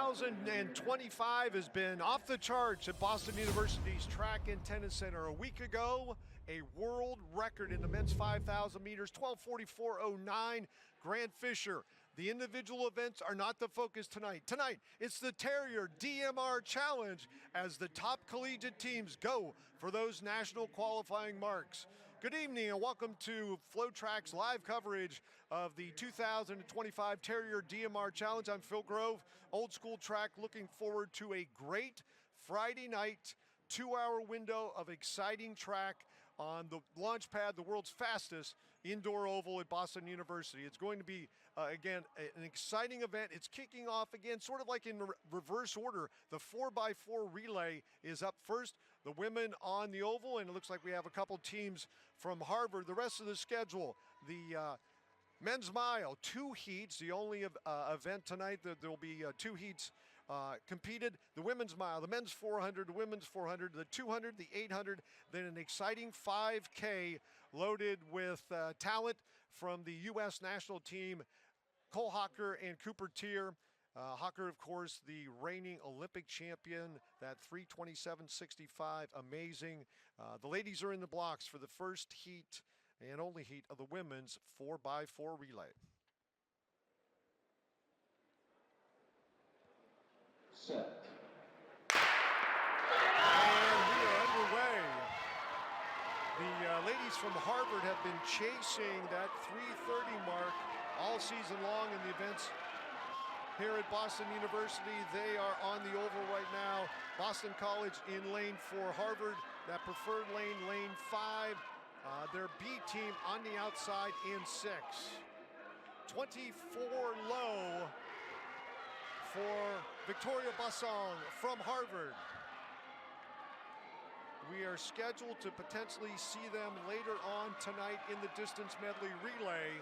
2025 has been off the charts at Boston University's Track and Tennis Center. A week ago, a world record in the men's 5,000 meters, 12:44.09, Grant Fisher. The individual events are not the focus tonight. Tonight, it's the Terrier DMR Challenge as the top collegiate teams go for those national qualifying marks. Good evening and welcome to FloTrack's live coverage of the 2025 Terrier DMR Challenge. I'm Phil Grove, Old School Track, looking forward to a great Friday night, 2-hour window of exciting track on the launch pad, the world's fastest indoor oval at Boston University. It's going to be, again, an exciting event. It's kicking off again, sort of like in reverse order. The 4x4 relay is up first, the women on the oval, and it looks like we have a couple teams from Harvard. The rest of the schedule, the men's mile, 2 heats, the only event tonight. There will be 2 heats competed. The women's mile, the men's 400, the women's 400, the 200, the 800, then an exciting 5K loaded with talent from the U.S. national team, Cole Hocker and Cooper Tier. Hocker, of course, the reigning Olympic champion, that 3:27.65, amazing. The ladies are in the blocks for the first heat and only heat of the women's 4x4 relay. Set. And we are underway. The ladies from Harvard have been chasing that 3:30 mark all season long in the events here at Boston University. They are on the oval right now. Boston College in lane 4, Harvard, that preferred lane, lane 5. Their B team on the outside in 6. 24 low for Victoria Bassong from Harvard. We are scheduled to potentially see them later on tonight in the distance medley relay,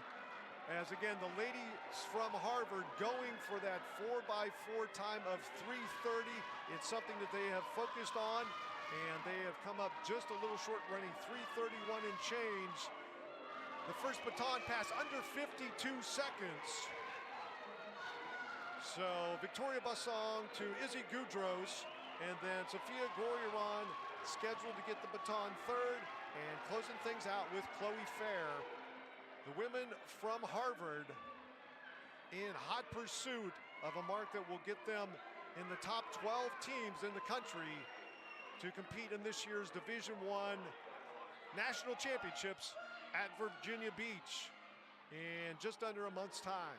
as again, the ladies from Harvard going for that 4x4 time of 3:30. It's something that they have focused on, and they have come up just a little short, running 3:31 and change. The first baton pass under 52 seconds. So Victoria Bassong to Izzy Gudros, and then Sophia Goriaron scheduled to get the baton third, and closing things out with Chloe Fair. The women from Harvard in hot pursuit of a mark that will get them in the top 12 teams in the country to compete in this year's Division I National Championships at Virginia Beach in just under a month's time.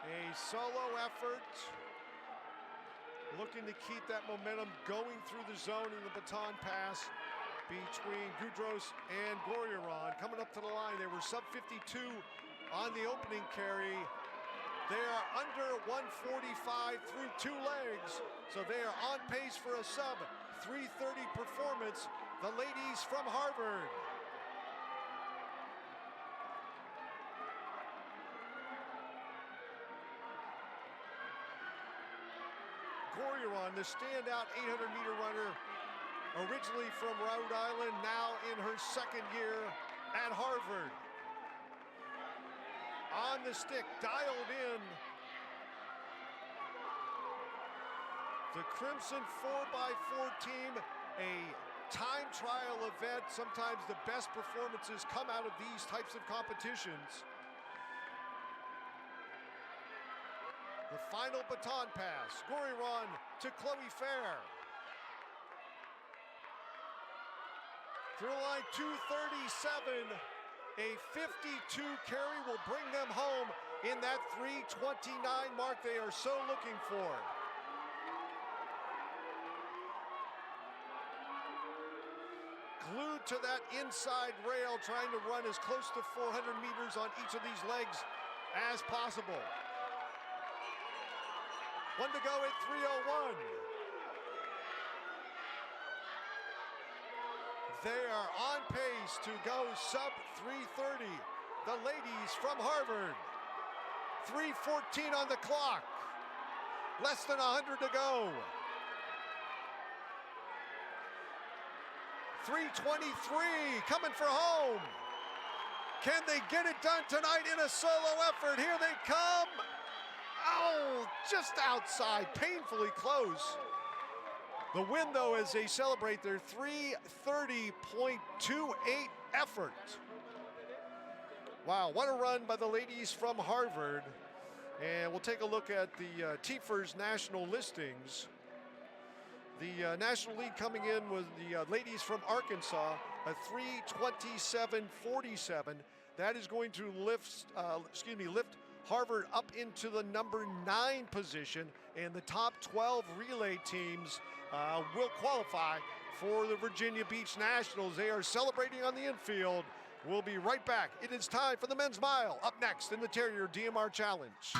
A solo effort, looking to keep that momentum going through the zone in the baton pass between Gudros and Goriaron. Coming up to the line, they were sub 52 on the opening carry. They are under 145 through 2 legs, so they are on pace for a sub 3:30 performance. The ladies from Harvard. Goriaron, the standout 800-meter runner, originally from Rhode Island, now in her second year at Harvard. On the stick, dialed in. The Crimson 4x4 team, a time trial event. Sometimes the best performances come out of these types of competitions. The final baton pass, Goriaron to Chloe Fair. Through line 237, a 52 carry will bring them home in that 3:29 mark they are so looking for. Glued to that inside rail, trying to run as close to 400 meters on each of these legs as possible. 1 to go at 3:01. They are on pace to go sub 3:30. The ladies from Harvard. 3:14 on the clock. Less than 100 to go. 3:23 coming for home. Can they get it done tonight in a solo effort? Here they come. Oh, just outside, painfully close. The win, though, as they celebrate their 3:30.28 effort. Wow, what a run by the ladies from Harvard. And we'll take a look at the TFRS national listings. The National League coming in with the ladies from Arkansas, a 3:27.47. That is going to lift Harvard up into the number 9 position, and the top 12 relay teams will qualify for the Virginia Beach Nationals. They are celebrating on the infield. We'll be right back. It is time for the men's mile. Up next in the Terrier DMR Challenge.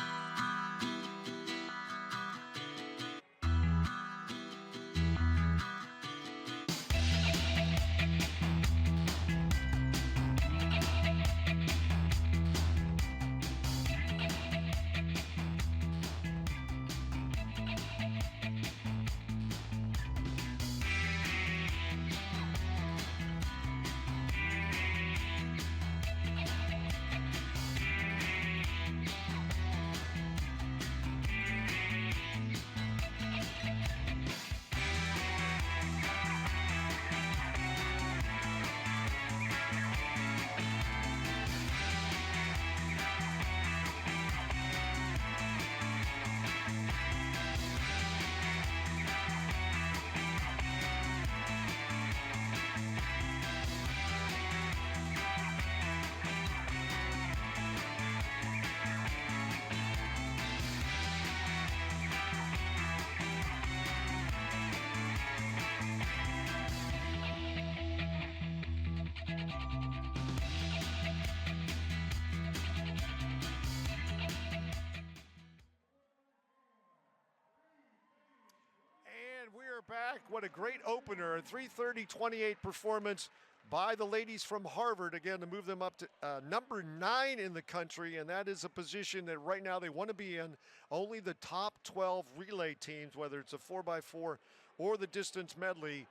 Back. What a great opener. A 3:30.28 performance by the ladies from Harvard, again, to move them up to number 9 in the country, and that is a position that right now they want to be in. Only the top 12 relay teams, whether it's a 4x4 or the distance medley,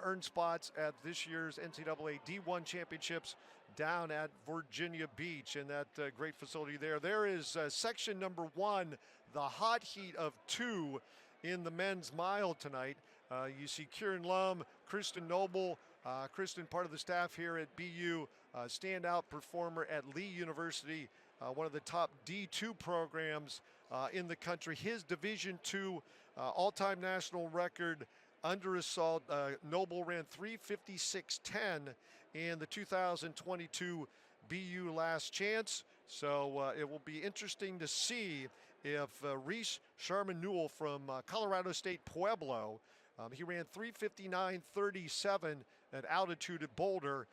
earn spots at this year's NCAA D1 championships down at Virginia Beach in that great facility there. There is section number 1, the hot heat of 2 in the men's mile tonight. You see Kieran Lum, Kristen Noble, Kristen, part of the staff here at BU, standout performer at Lee University, one of the top D2 programs in the country. His Division II all-time national record under assault, Noble ran 3:56.10 in the 2022 BU Last Chance. So it will be interesting to see if Reese Sharman Newell from Colorado State Pueblo, he ran 3:59.37 at altitude at Boulder,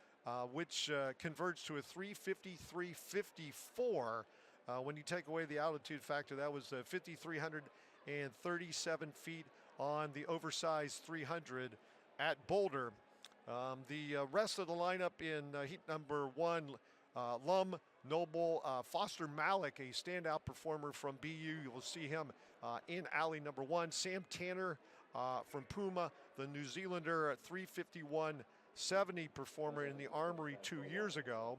which converts to a 3:53.54. When you take away the altitude factor, that was 5,337 feet on the oversized 300 at Boulder. The rest of the lineup in heat number 1, Lum, Noble, Foster Malik, a standout performer from BU. You will see him in alley number 1. Sam Tanner from Puma, the New Zealander, at 3:51.70 performer in the Armory 2 years ago.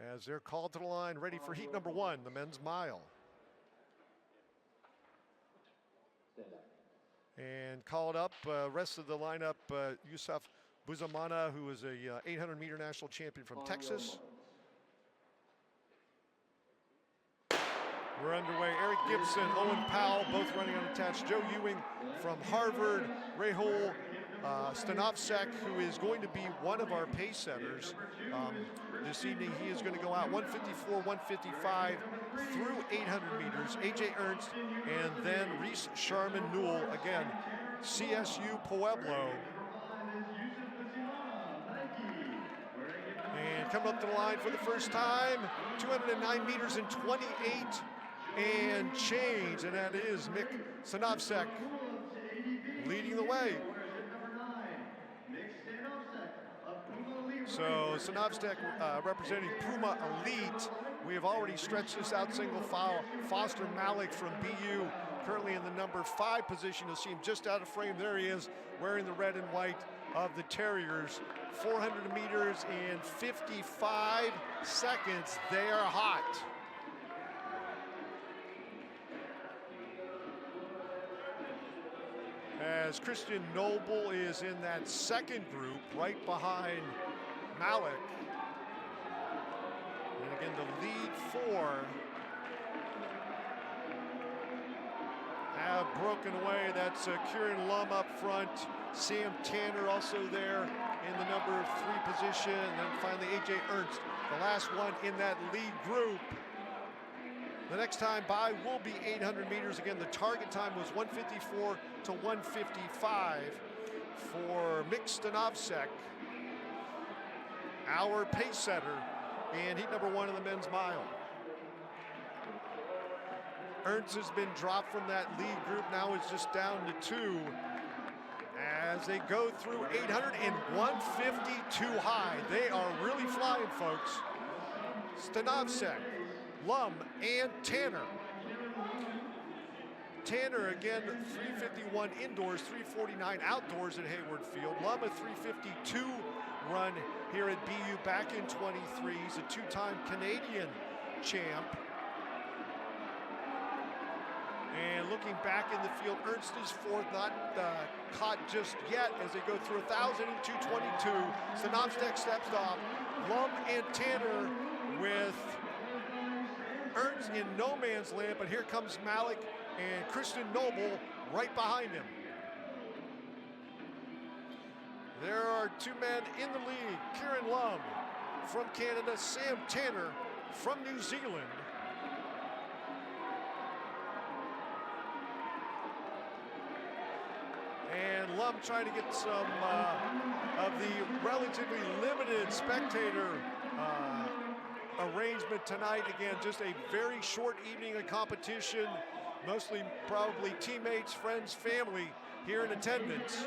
As they're called to the line, ready for heat number 1, the men's mile. And called up, rest of the lineup, Yusuf Buzamana, who is a 800-meter national champion from Texas. We're underway. Eric Gibson, Owen Powell, both running unattached. Joe Ewing from Harvard. Rahul Stanovsek, who is going to be one of our pace setters this evening. He is going to go out 154, 155 through 800 meters. AJ Ernst, and then Reese Sharman Newell, again, CSU Pueblo. And coming up to the line for the first time, 209 meters and 28 and change, and that is Mick Stanovsek leading the way. So Stanovsek representing Puma Elite. We have already stretched this out single file. Foster Malik from BU, currently in the number 5 position. You'll see him just out of frame. There he is, wearing the red and white. of the Terriers. 400 meters in 55 seconds. They are hot. As Christian Noble is in that second group, right behind Malik. And again, the lead four have broken away. That's Kieran Lum up front. Sam Tanner also there in the number 3 position. And then finally AJ Ernst, the last one in that lead group. The next time by will be 800 meters. Again, the target time was 1:54 to 1:55 for Mick Stanovsek, our pace setter in heat number 1 in the men's mile. Ernst has been dropped from that lead group. Now it's just down to 2 as they go through 800 and 152 high. They are really flying, folks. Stanovsek, Lum, and Tanner. Tanner again, 351 indoors, 349 outdoors at Hayward Field. Lum a 352 run here at BU back in 23. He's a 2-time Canadian champ. And looking back in the field, Ernst is 4th, not caught just yet as they go through 1,000 and 222. Stanovsek steps off. Lum and Tanner with Ernst in no man's land, but here comes Malik and Christian Noble right behind him. There are 2 men in the lead. Kieran Lum from Canada, Sam Tanner from New Zealand. And Lum trying to get some of the relatively limited spectator arrangement tonight. Again, just a very short evening of competition. Mostly probably teammates, friends, family here in attendance.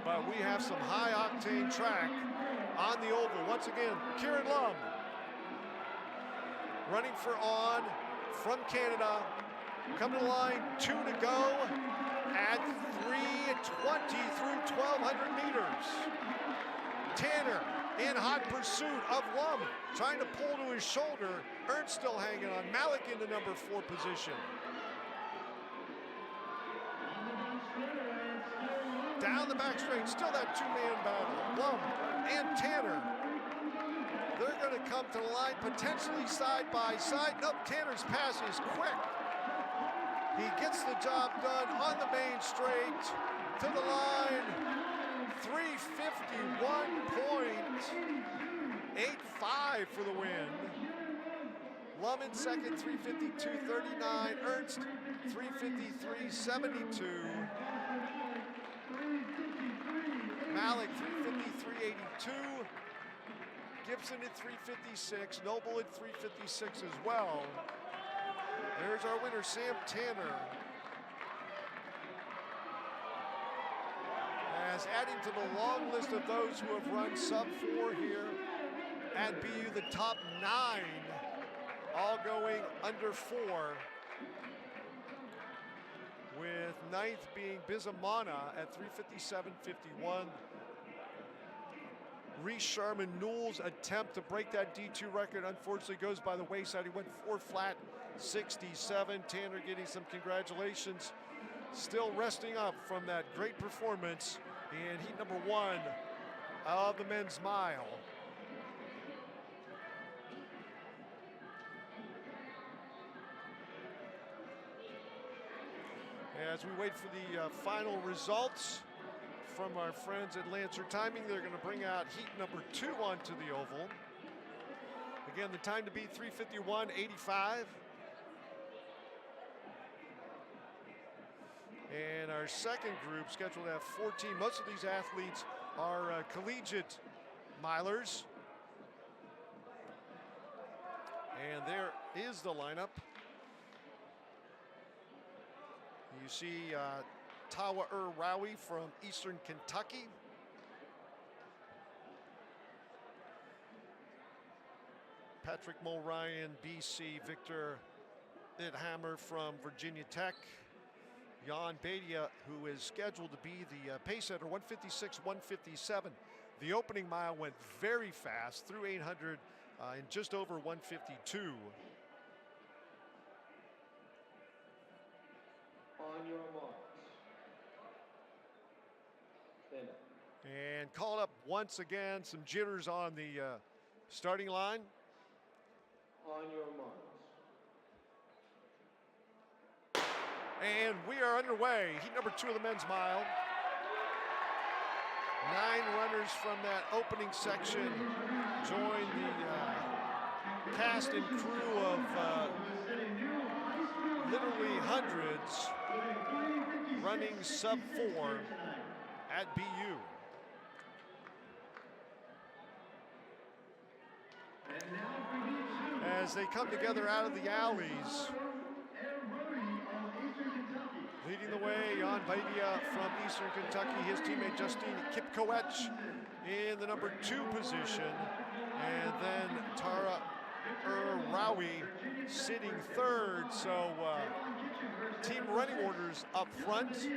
But we have some high-octane track on the oval. Once again, Kieran Lum running for on from Canada. Coming to the line, 2 to go at 3:20 through 1,200 meters. Tanner in hot pursuit of Lum, trying to pull to his shoulder. Ernst still hanging on. Malik in the number 4 position. Down the back straight, still that 2-man battle. Lum and Tanner. They're going to come to the line potentially side by side. Nope, Tanner's pass is quick. He gets the job done on the main straight to the line. 351.85 for the win. Lum in second, 352.39. Ernst, 353.72. Malik, 353.82. Gibson at 356. Noble at 356 as well. There's our winner, Sam Tanner. As adding to the long list of those who have run sub-4 here at BU, the top 9 all going under 4, with 9th being Bizamana at 357.51. Reese Sharman Newell's attempt to break that D2 record unfortunately goes by the wayside. He went 4 flat 67. Tanner getting some congratulations. Still resting up from that great performance in heat number 1 of the men's mile. As we wait for the final results from our friends at Lancer Timing, they're going to bring out heat number 2 onto the oval. Again, the time to beat 351.85. And our second group scheduled to have 14. Most of these athletes are collegiate milers. And there is the lineup. You see Tawa Rawi from Eastern Kentucky. Patrick Mulryan, BC. Victor Idhammer from Virginia Tech. Jan Badia, who is scheduled to be the pace setter, 156, 157. The opening mile went very fast, through 800 in just over 152. On your marks. Stand up. And called up once again, some jitters on the starting line. On your marks. And we are underway. Heat number 2 of the men's mile. 9 runners from that opening section join the cast and crew of literally hundreds running sub 4 at BU. As they come together out of the alleys, leading the way, Jan Badia from Eastern Kentucky, his teammate Justine Kipkoech in the number 2 position, and then Tara Rawi sitting 3rd. So team running orders up front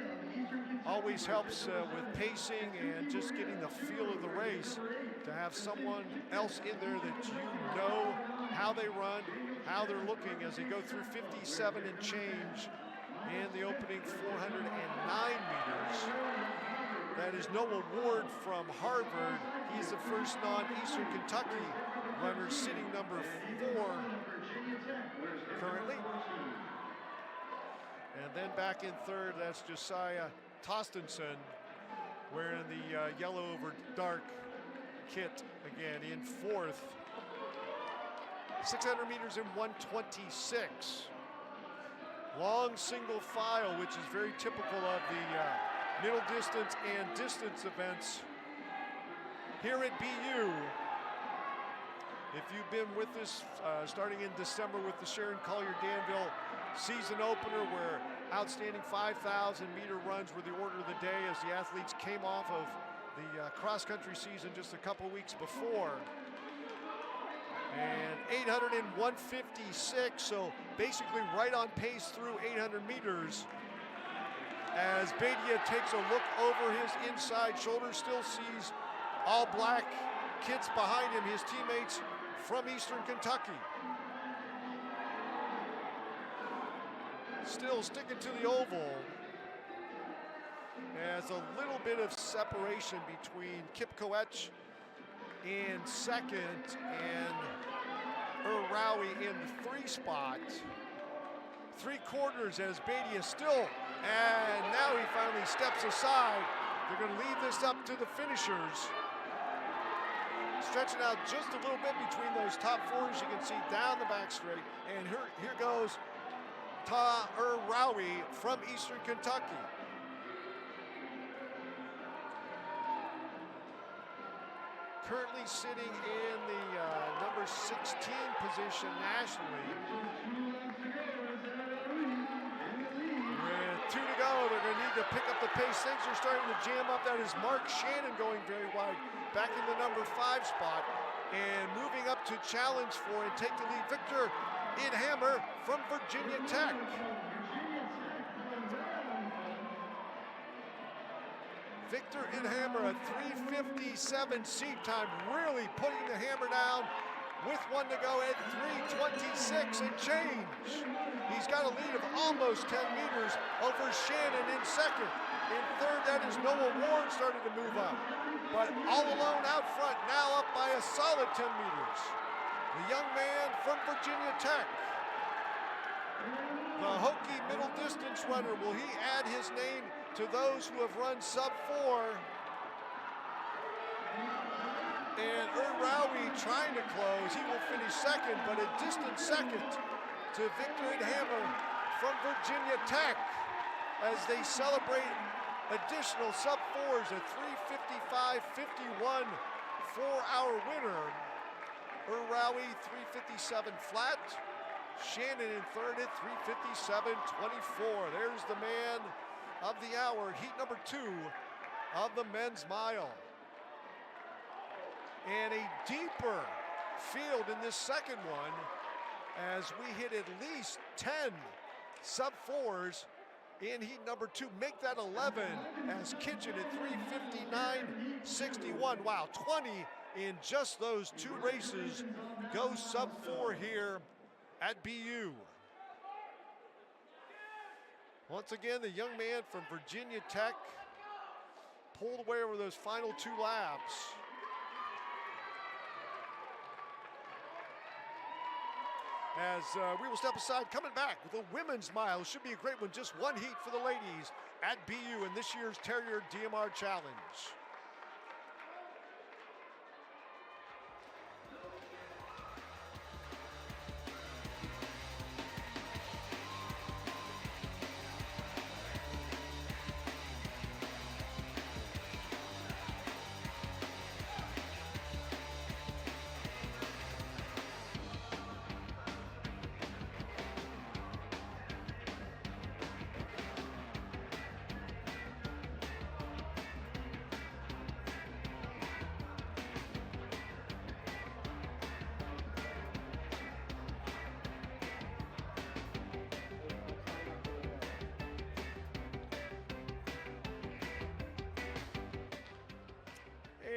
always helps with pacing and just getting the feel of the race, to have someone else in there that you know how they run, how they're looking as they go through 57 and change in the opening 409 meters. That is Noah Ward from Harvard. He's the first non-Eastern Kentucky runner, sitting number 4 currently. And then back in 3rd, that's Josiah Tostenson, wearing the yellow over dark kit again in 4th. 600 meters in 126. Long single file, which is very typical of the middle distance and distance events here at BU. If you've been with us starting in December with the Sharon Collier Danville season opener, where outstanding 5,000 meter runs were the order of the day as the athletes came off of the cross-country season just a couple weeks before. And 800 in 156, so basically right on pace through 800 meters. As Badia takes a look over his inside shoulder, still sees all black kits behind him, his teammates from Eastern Kentucky. Still sticking to the oval. As a little bit of separation between Kipkoech in 2nd and Rawi in the 3 spot. 3/4 as Badia still, and now he finally steps aside. They're going to leave this up to the finishers. Stretching out just a little bit between those top 4s, you can see down the back straight. And here goes Rawi from Eastern Kentucky. Currently sitting in the number 16 position nationally. With 2 to go, they're going to need to pick up the pace. Things are starting to jam up. That is Mark Shannon going very wide, back in the number 5 spot. And moving up to challenge for and take the lead, Victor Idhammer from Virginia Tech. Victor Idhammer, a 3:57 seat time, really putting the hammer down with 1 to go at 3:26 and change. He's got a lead of almost 10 meters over Shannon in 2nd. In 3rd, that is Noah Ward starting to move up. But all alone out front, now up by a solid 10 meters. The young man from Virginia Tech. The Hokie middle distance runner, will he add his name to those who have run sub 4? And Rawi trying to close. He will finish 2nd, but a distant 2nd to Victor Idhammer from Virginia Tech as they celebrate additional sub 4s, a 3:55.51 4-hour winner. Rawi 3:57 flat. Shannon in 3rd at 3:57.24. There's the man of the hour, heat number 2 of the men's mile. And a deeper field in this second one as we hit at least 10 sub 4s in heat number 2. Make that 11 as Kitchen at 3:59.61. Wow, 20 in just those 2 races. Go sub-4 here at BU. Once again, the young man from Virginia Tech pulled away over those final 2 laps. As we will step aside, coming back with a women's mile. Should be a great one, just 1 heat for the ladies at BU in this year's Terrier DMR Challenge.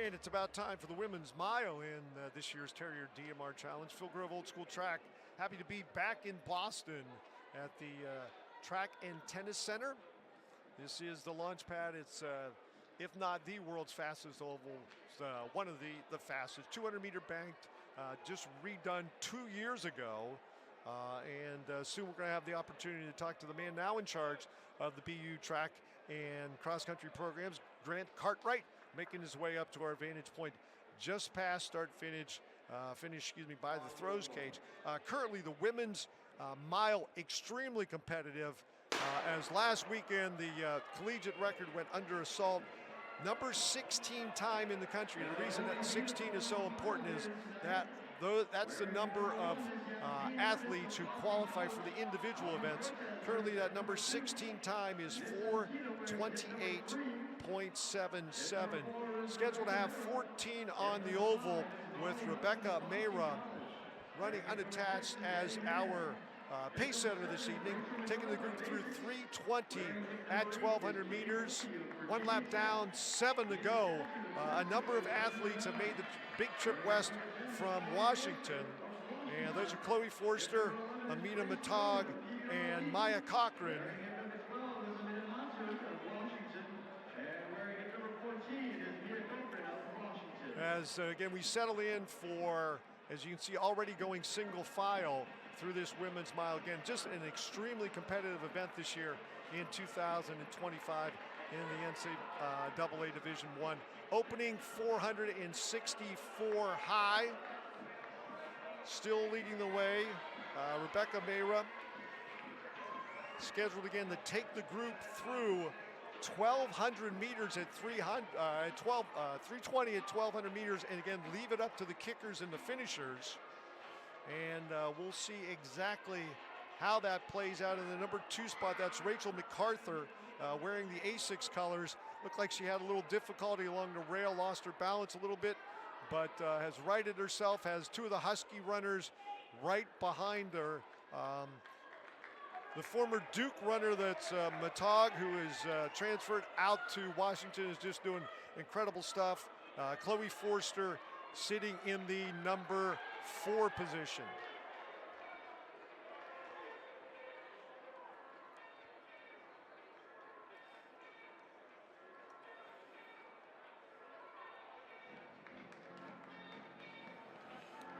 And it's about time for the women's mile in this year's Terrier DMR Challenge. Phil Grove Old School Track, happy to be back in Boston at the Track and Tennis Center. This is the launch pad. It's, if not the world's fastest oval, one of the fastest. 200-meter banked, just redone 2 years ago. Soon we're going to have the opportunity to talk to the man now in charge of the BU track and cross-country programs, Grant Cartwright, making his way up to our vantage point just past finish by the throws cage. Currently the women's mile extremely competitive, as last weekend the collegiate record went under assault. Number 16 time in the country. And the reason that 16 is so important is that that's the number of athletes who qualify for the individual events. Currently that number 16 time is 4:28.77. Scheduled to have 14 on the oval, with Rebecca Mayra running unattached as our pace setter this evening, taking the group through 3:20 at 1,200 meters. 1 lap down, 7 to go. A number of athletes have made the big trip west from Washington. And those are Chloe Forster, Amina Matog, and Maya Cochran. As again, we settle in for, as you can see, already going single file through this women's mile. Again, just an extremely competitive event this year in 2025 in the NCAA Division I. Opening 464 high. Still leading the way, Rebecca Mayra. Scheduled again to take the group through 1,200 meters at 3:20 at 1,200 meters, and again leave it up to the kickers and the finishers. And we'll see exactly how that plays out in the number 2 spot. That's Rachel MacArthur, wearing the A6 colors. Looked like she had a little difficulty along the rail, lost her balance a little bit, but has righted herself, has 2 of the Husky runners right behind her. The former Duke runner, that's Matog, who is transferred out to Washington, is just doing incredible stuff. Chloe Forster sitting in the number 4 position.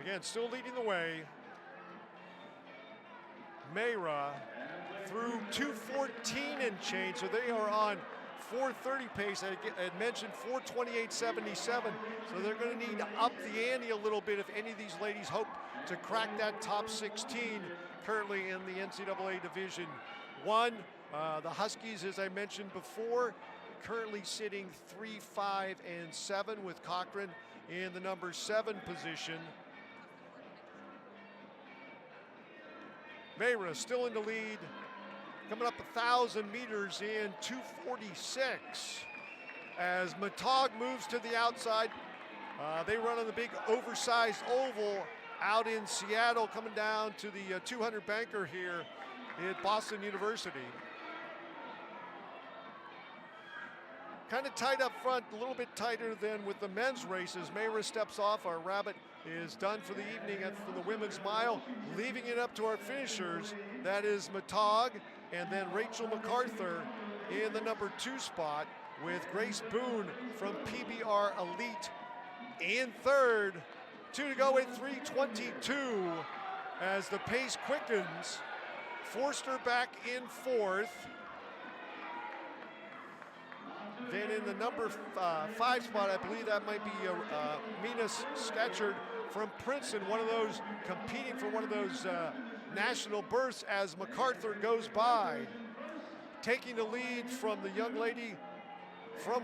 Again, still leading the way. Mayra through 2:14 and change, so they are on 4:30 pace. I had mentioned 4:28.77, so they're going to need to up the ante a little bit if any of these ladies hope to crack that top 16 currently in the NCAA Division I. The Huskies, as I mentioned before, currently sitting 3-5-7 with Cochran in the number 7 position. Mayra still in the lead, coming up 1,000 meters in 2:46. As Matog moves to the outside, they run on the big oversized oval out in Seattle, coming down to the 200 banker here at Boston University. kind of tight up front, a little bit tighter than with the men's races. Mayra steps off. Our rabbit is done for the evening for the women's mile, leaving it up to our finishers. That is Matog and then Rachel MacArthur in the number 2 spot, with Grace Boone from PBR Elite in third. 2 to go at 3:22 as the pace quickens. Forster back in 4th. Then in the number 5 spot, I believe that might be Mina Scatchard from Princeton, one of those competing for one of those national berths as MacArthur goes by. Taking the lead from the young lady from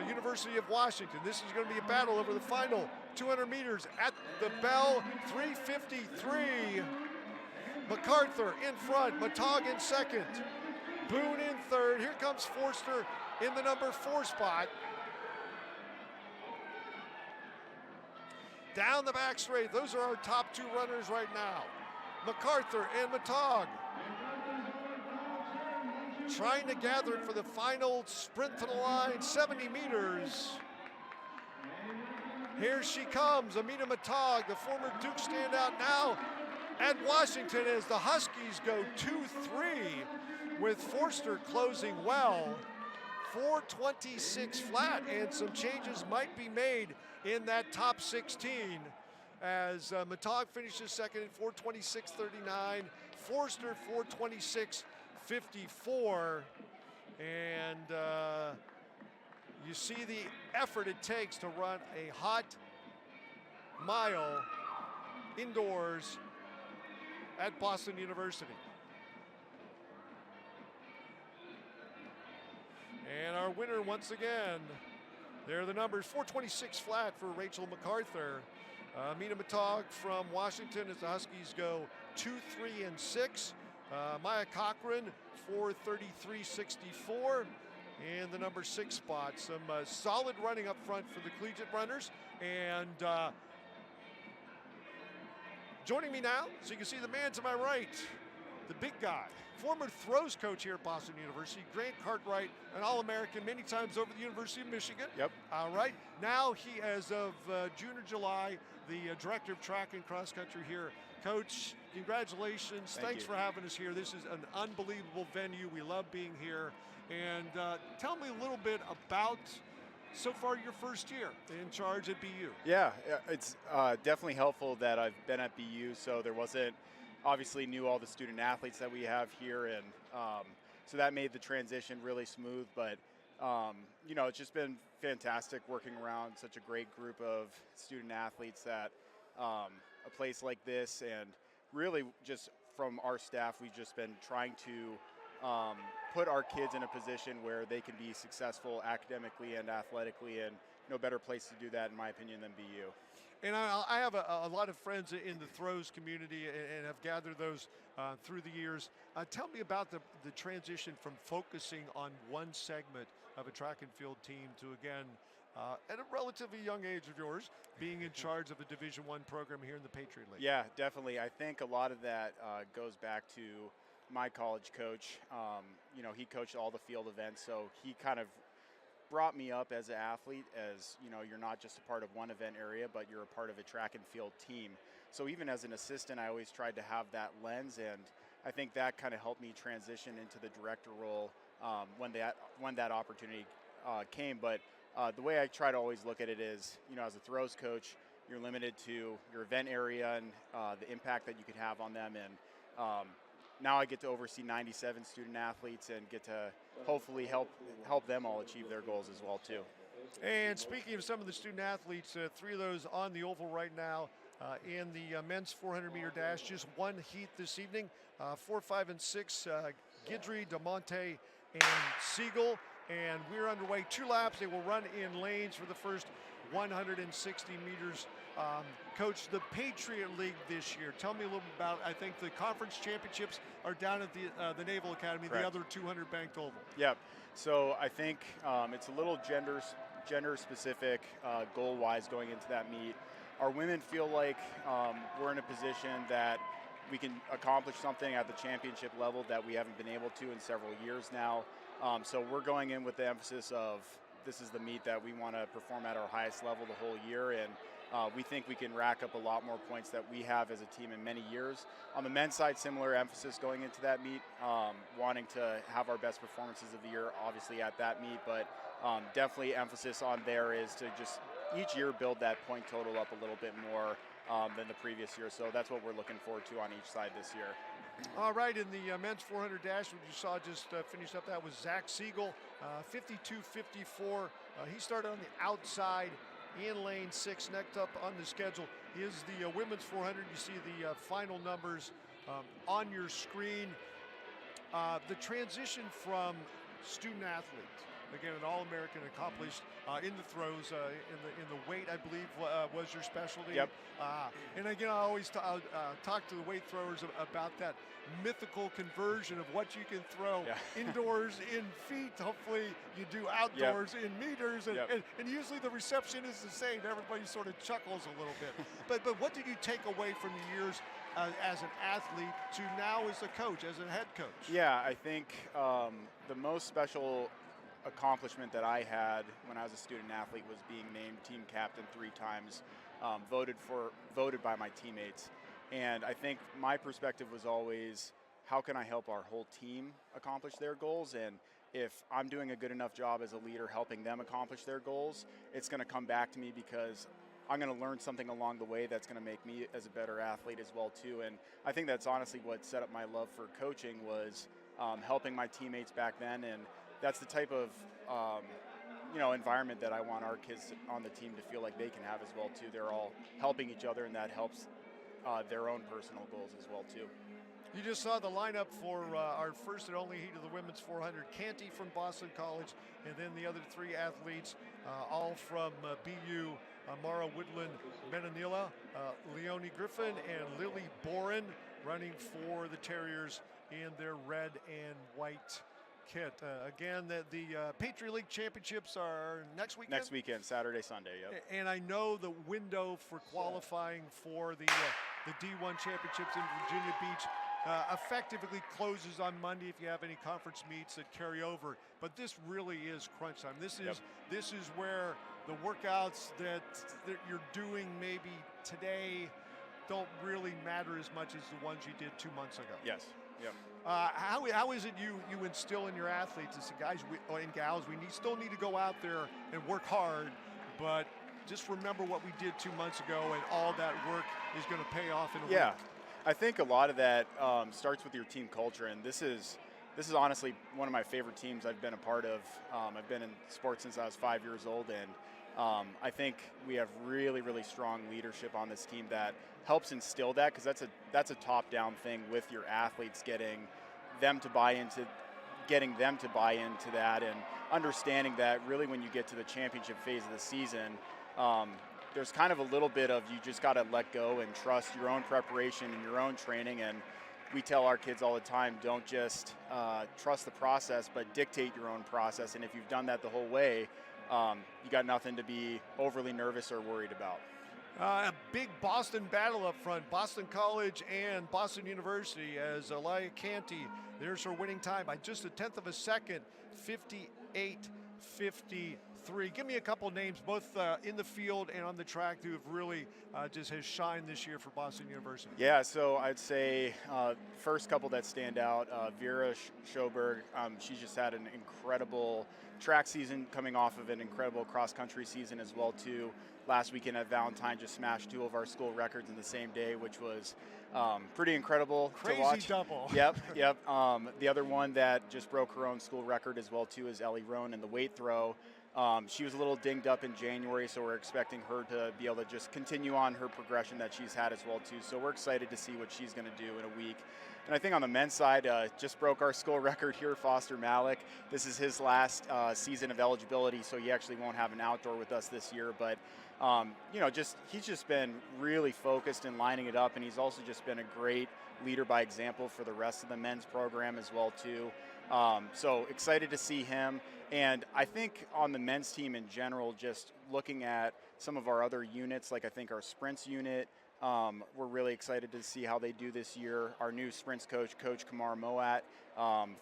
University of Washington. This is going to be a battle over the final 200 meters at the bell. 3:53. MacArthur in front, Matog in second, Boone in third. Here comes Forster in the number 4 spot. Down the back straight, those are our top 2 runners right now. MacArthur and Matog trying to gather it for the final sprint to the line, 70 meters. Here she comes, Amina Matog, the former Duke standout, now at Washington as the Huskies go 2-3 with Forster closing well. 4:26 flat, and some changes might be made in that top 16 as Matog finishes second at 4:26.39, Forster 4:26.54, and you see the effort it takes to run a hot mile indoors at Boston University. And our winner once again, there are the numbers, 4:26 flat for Rachel MacArthur. Mina Matog from Washington as the Huskies go 2, 3, and 6. Maya Cochran 4:33.64 in the number 6 spot. Some solid running up front for the collegiate runners. And joining me now, so you can see the man to my right, the big guy, former throws coach here at Boston University, Grant Cartwright, an All-American many times over the University of Michigan. Yep. All right. Now he, as of June or July, the director of track and cross country here. Coach, congratulations. Thanks for having us here. This is an unbelievable venue. We love being here. And tell me a little bit about, so far, your first year in charge at BU. Yeah, it's definitely helpful that I've been at BU, so there wasn't, obviously knew all the student athletes that we have here, and so that made the transition really smooth. But you know, it's just been fantastic working around such a great group of student athletes at a place like this, and really just from our staff, we've just been trying to put our kids in a position where they can be successful academically and athletically, and no better place to do that, in my opinion, than BU. And I have a lot of friends in the throws community and have gathered those through the years. Tell me about the transition from focusing on one segment of a track and field team to, again, at a relatively young age of yours, being in charge of a Division I program here in the Patriot League. Yeah, definitely. I think a lot of that goes back to my college coach. You know, he coached all the field events, so he kind of brought me up as an athlete, as, you know, you're not just a part of one event area, but you're a part of a track and field team. So even as an assistant, I always tried to have that lens, and I think that kind of helped me transition into the director role when that opportunity came. But the way I try to always look at it is, you know, as a throws coach, you're limited to your event area and the impact that you could have on them. And now I get to oversee 97 student athletes and get to hopefully help them all achieve their goals as well too. And speaking of some of the student athletes, 3 of those on the oval right now in the men's 400-meter dash. Just one heat this evening. 4, 5, and 6, Guidry, DeMonte, and Siegel. And we're underway. 2 laps. They will run in lanes for the first 160 meters. Coach, the Patriot League this year, tell me a little bit about, I think the conference championships are down at the Naval Academy. Correct. The other 200 banked oval. Yep. So I think it's a little gender specific goal-wise going into that meet. Our women feel like we're in a position that we can accomplish something at the championship level that we haven't been able to in several years now. So we're going in with the emphasis of this is the meet that we want to perform at our highest level the whole year, and we think we can rack up a lot more points that we have as a team in many years. On the men's side, similar emphasis going into that meet, wanting to have our best performances of the year, obviously at that meet, but definitely emphasis on there is to just each year build that point total up a little bit more than the previous year. So that's what we're looking forward to on each side this year. All right, in the men's 400 dash, what you saw just finished up, that was Zach Siegel, 52-54. He started on the outside in lane 6. Next up on the schedule is the women's 400. You see the final numbers on your screen. The transition from student athlete, again, an All-American, accomplished in the throws, in the weight, I believe, was your specialty. Yep. And again, I always talk to the weight throwers about that mythical conversion of what you can throw indoors in feet. Hopefully you do outdoors in meters, and usually the reception is the same. Everybody sort of chuckles a little bit. but what did you take away from the years as an athlete to now as a coach, as a head coach? Yeah, I think the most special accomplishment that I had when I was a student athlete was being named team captain 3 times, voted by my teammates. And I think my perspective was always, how can I help our whole team accomplish their goals? And if I'm doing a good enough job as a leader helping them accomplish their goals, it's going to come back to me because I'm going to learn something along the way that's going to make me as a better athlete as well too. And I think that's honestly what set up my love for coaching was helping my teammates back then. And that's the type of environment that I want our kids on the team to feel like they can have as well too. They're all helping each other, and that helps their own personal goals as well too. You just saw the lineup for our first and only heat of the women's 400. Canty from Boston College, and then the other 3 athletes, all from BU, Mara Woodland Menanila, Leonie Griffin, and Lily Boren, running for the Terriers in their red and white kit. Again, the Patriot League Championships are next weekend? Next weekend, Saturday, Sunday, yep. And I know the window for qualifying for the D1 Championships in Virginia Beach effectively closes on Monday if you have any conference meets that carry over. But this really is crunch time. This is where the workouts that you're doing maybe today don't really matter as much as the ones you did 2 months ago. Yes. Yep. How is it you instill in your athletes and say, guys and gals, we still need to go out there and work hard, but just remember what we did 2 months ago, and all that work is going to pay off in a week. I think a lot of that starts with your team culture, and this is honestly one of my favorite teams I've been a part of. I've been in sports since I was 5 years old, and I think we have really, really strong leadership on this team that helps instill that, because that's a top-down thing with your athletes, getting them to buy into that, and understanding that really when you get to the championship phase of the season, there's kind of a little bit of you just got to let go and trust your own preparation and your own training. And we tell our kids all the time, don't just trust the process, but dictate your own process. And if you've done that the whole way, you got nothing to be overly nervous or worried about. A big Boston battle up front, Boston College and Boston University, as Elia Canty, there's her winning time by just 1/10 of a second, 58-53. Give me a couple names, both in the field and on the track, who have really just has shined this year for Boston University. Yeah, so I'd say first couple that stand out, Vera Schoberg. She just had an incredible track season, coming off of an incredible cross-country season as well too. Last weekend at Valentine, just smashed 2 of our school records in the same day, which was pretty incredible to watch. Crazy double. Yep. The other one that just broke her own school record as well too is Ellie Roan in the weight throw. She was a little dinged up in January, so we're expecting her to be able to just continue on her progression that she's had as well too. So we're excited to see what she's going to do in a week. And I think on the men's side, just broke our school record here, Foster Malik. This is his last season of eligibility, so he actually won't have an outdoor with us this year. But he's just been really focused in lining it up, and he's also just been a great leader by example for the rest of the men's program as well too. So excited to see him. And I think on the men's team in general, just looking at some of our other units, like I think our sprints unit, We're really excited to see how they do this year. Our new sprints coach, Coach Kamar Moat,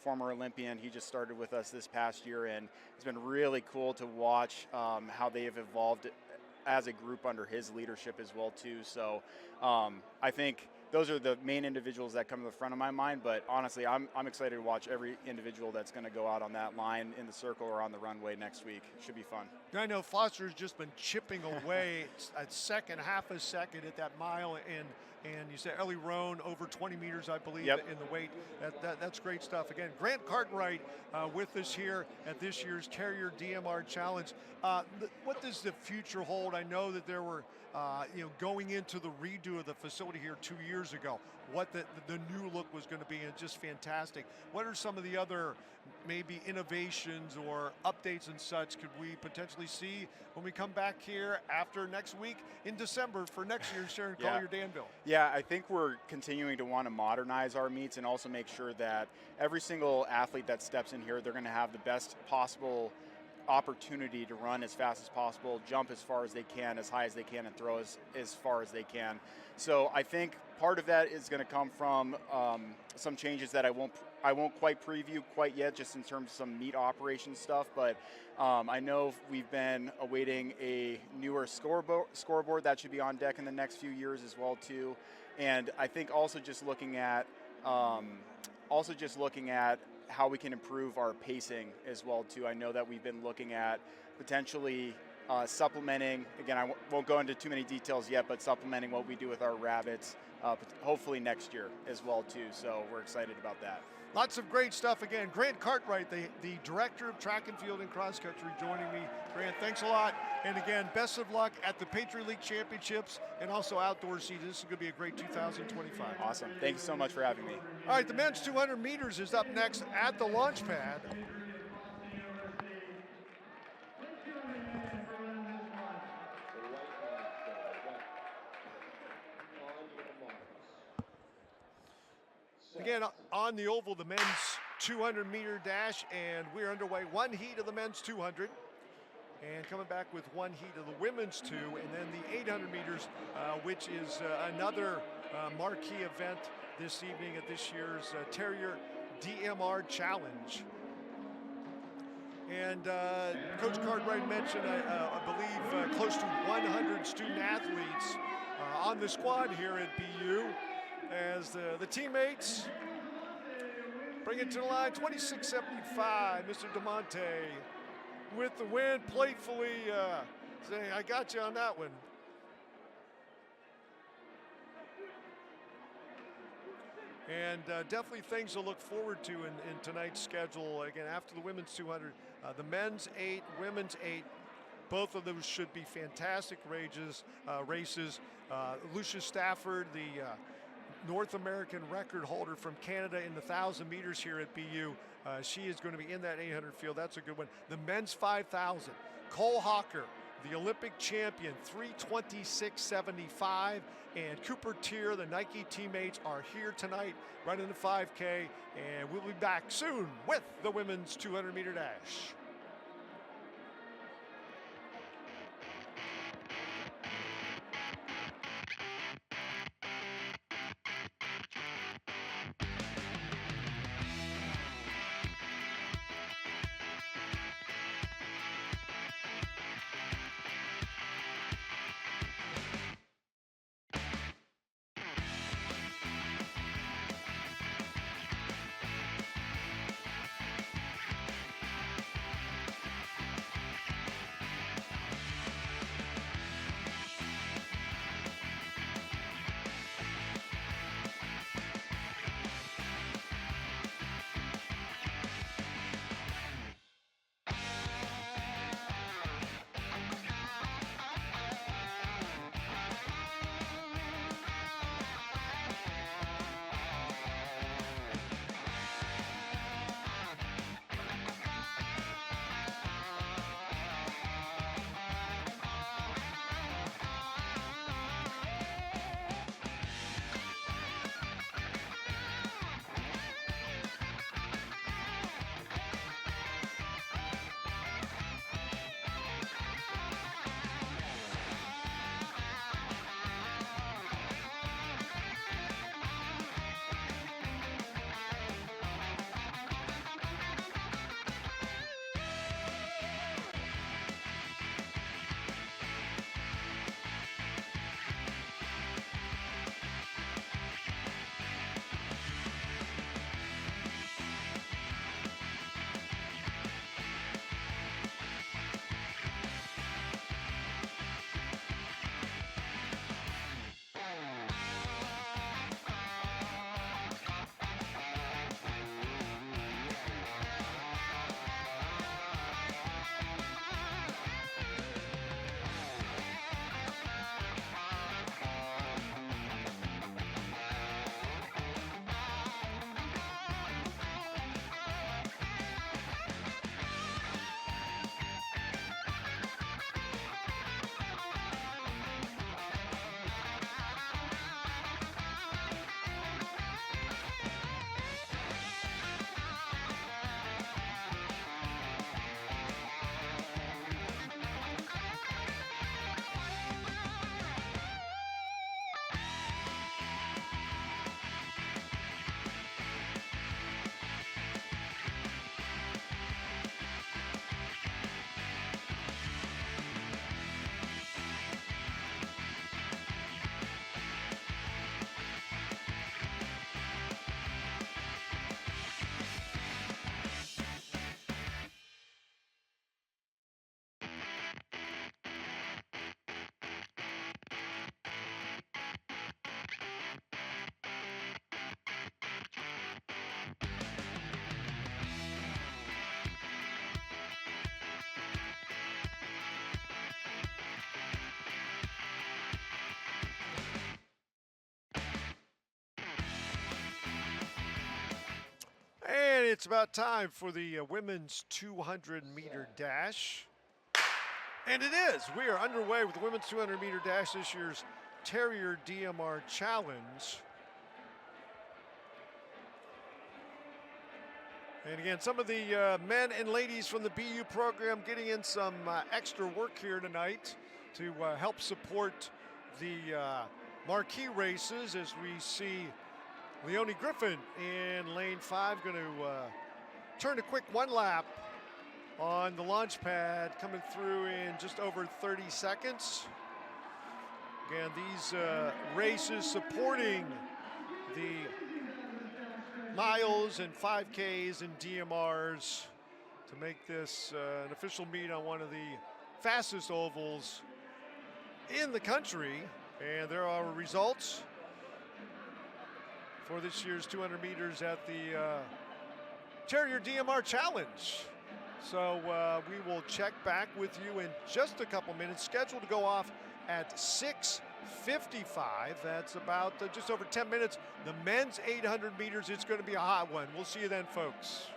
former Olympian, he just started with us this past year, and it's been really cool to watch how they have evolved as a group under his leadership as well too. So I think those are the main individuals that come to the front of my mind, but honestly, I'm excited to watch every individual that's going to go out on that line in the circle or on the runway next week. It should be fun. I know Foster's just been chipping away at second, half a second at that mile, and you said Ellie Roan over 20 meters, I believe, Yep. in the weight. That's great stuff. Again, Grant Cartwright with us here at this year's Terrier DMR Challenge. What does the future hold? I know that there were, going into the redo of the facility here 2 years ago, what the new look was going to be, and just fantastic. What are some of the other maybe innovations or updates and such could we potentially see when we come back here after next week in December for next year's Sharon Collier Danville? Yeah, I think we're continuing to want to modernize our meets and also make sure that every single athlete that steps in here, they're going to have the best possible opportunity to run as fast as possible, jump as far as they can, as high as they can, and throw as far as they can. So I think part of that is going to come from some changes that I won't quite preview quite yet, just in terms of some meet operation stuff. But I know we've been awaiting a newer scoreboard that should be on deck in the next few years as well too. And I think also just looking at how we can improve our pacing as well too. I know that we've been looking at potentially supplementing, again, I won't go into too many details yet, but supplementing what we do with our rabbits, hopefully next year as well too. So we're excited about that. Lots of great stuff. Again, Grant Cartwright, the director of track and field and cross country, joining me. Grant, thanks a lot. And again, best of luck at the Patriot League Championships and also outdoor season. This is going to be a great 2025. Awesome. Thank you so much for having me. All right, the men's 200 meters is up next at the launch pad. Again, on the oval, the men's 200-meter dash, and we're underway. One heat of the men's 200, and coming back with one heat of the women's 2, and then the 800 meters, which is another marquee event this evening at this year's Terrier DMR Challenge. And Coach Cartwright mentioned, I believe, close to 100 student athletes on the squad here at BU. As the teammates bring it to the line, 26.75, Mr. DeMonte with the win, playfully saying, I got you on that one. And definitely things to look forward to in tonight's schedule. Again, after the women's 200, the men's 8, women's 8, both of those should be fantastic races. Lucia Stafford, the North American record holder from Canada in the 1,000 meters here at BU. She is going to be in that 800 field. That's a good one. The men's 5,000, Cole Hawker, the Olympic champion, 3:26.75, and Cooper Tier, the Nike teammates, are here tonight running the 5K, and we'll be back soon with the women's 200-meter dash. it's about time for the women's 200-meter dash. And it is. We are underway with the women's 200-meter dash, this year's Terrier DMR Challenge. And again, some of the men and ladies from the BU program getting in some extra work here tonight to help support the marquee races, as we see Leonie Griffin in lane 5 going to turn a quick one lap on the launch pad, coming through in just over 30 seconds. Again, these races supporting the miles and 5Ks and DMRs to make this an official meet on one of the fastest ovals in the country. And there are results for this year's 200 meters at the Terrier DMR Challenge. So we will check back with you in just a couple minutes. Scheduled to go off at 6:55. That's about just over 10 minutes. The men's 800 meters, it's going to be a hot one. We'll see you then, folks.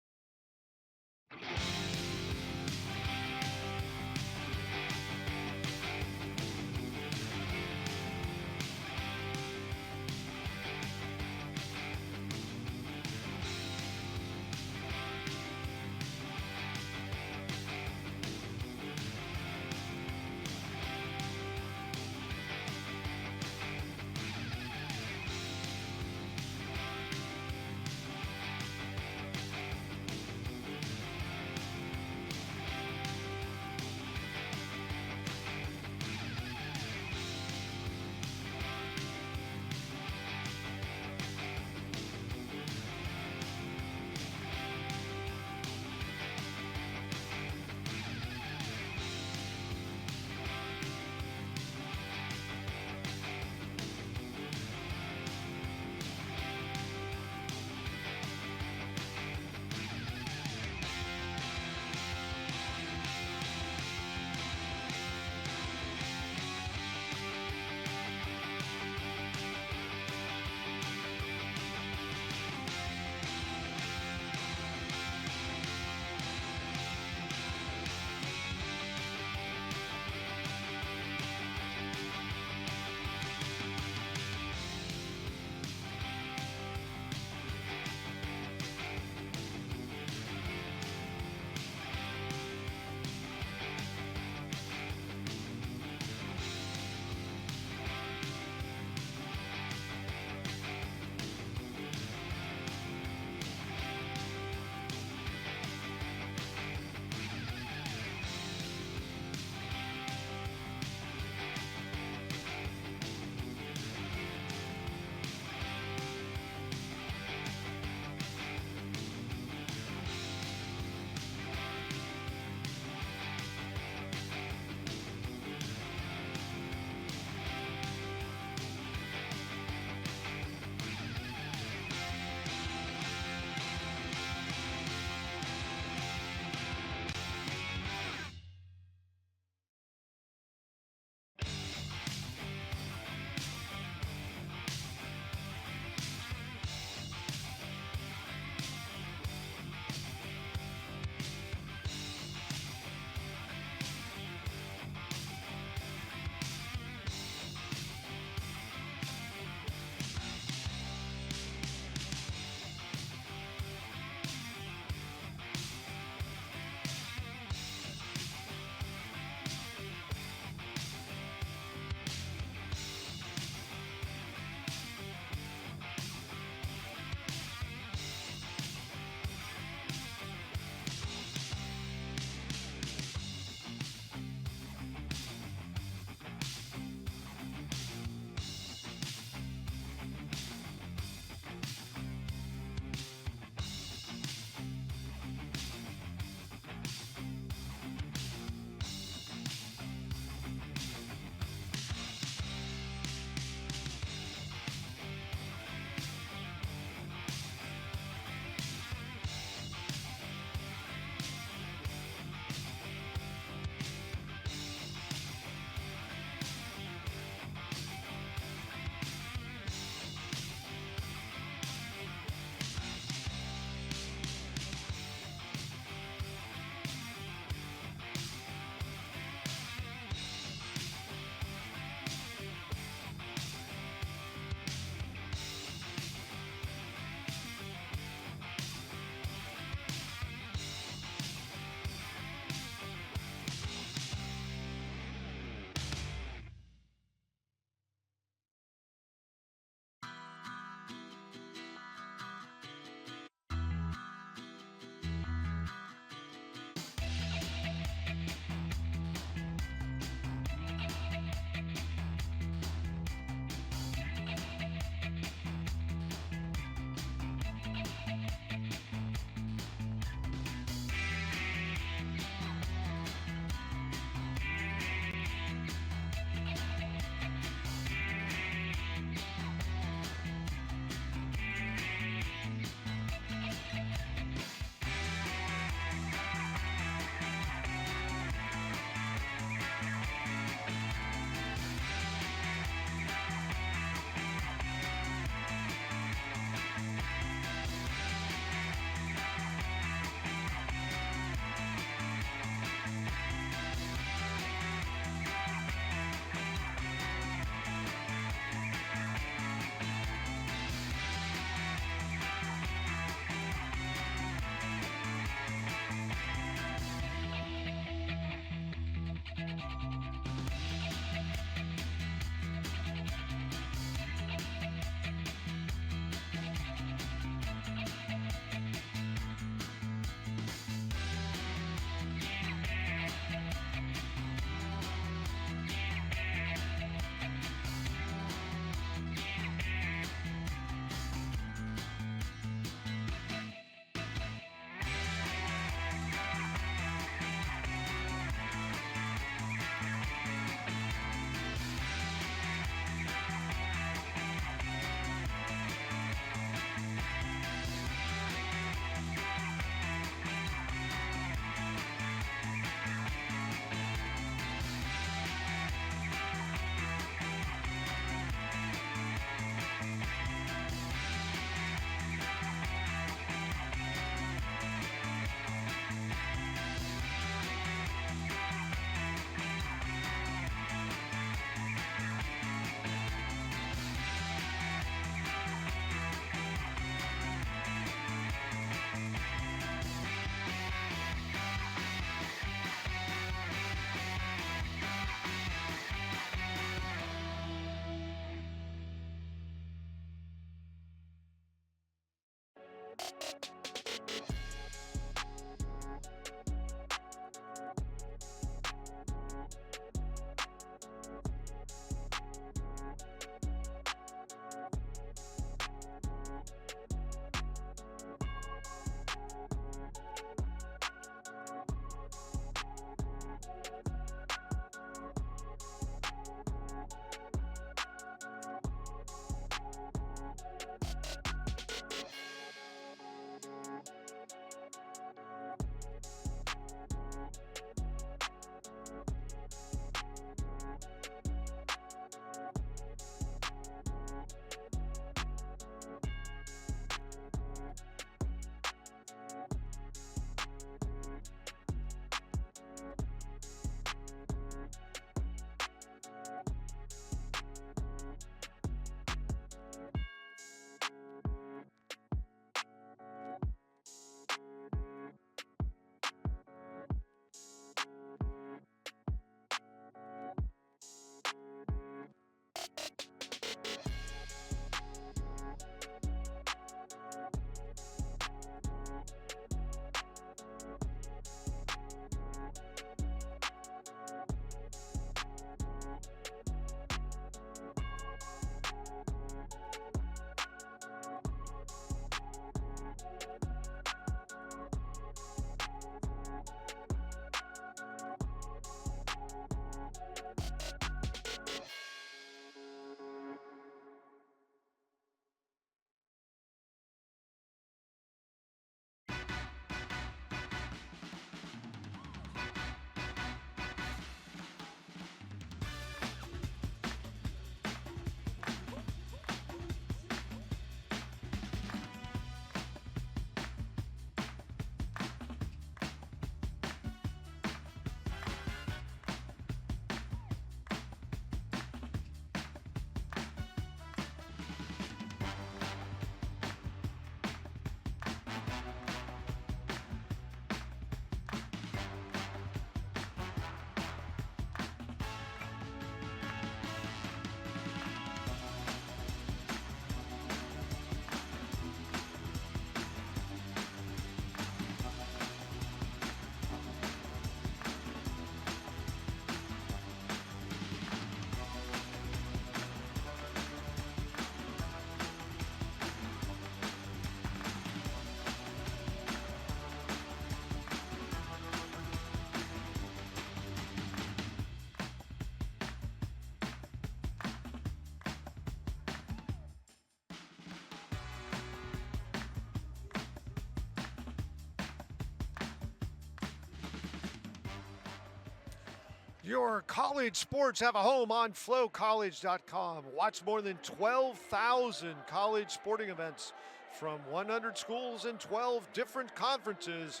Your college sports have a home on FloCollege.com. Watch more than 12,000 college sporting events from 100 schools and 12 different conferences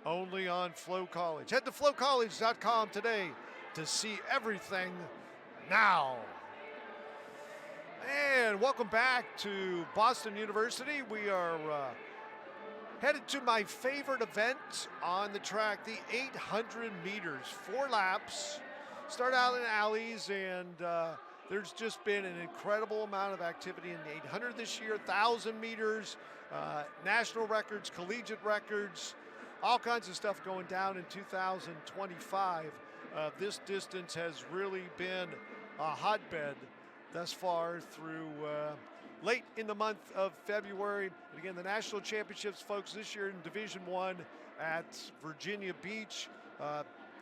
only on Flow College. Head to FloCollege.com today to see everything now. And welcome back to Boston University. We are headed to my favorite event on the track, the 800 meters. 4 laps. Start out in alleys, and there's just been an incredible amount of activity in the 800 this year. 1,000 meters, national records, collegiate records, all kinds of stuff going down in 2025. This distance has really been a hotbed thus far through late in the month of February. And again, the national championships, folks, this year in Division I at Virginia Beach.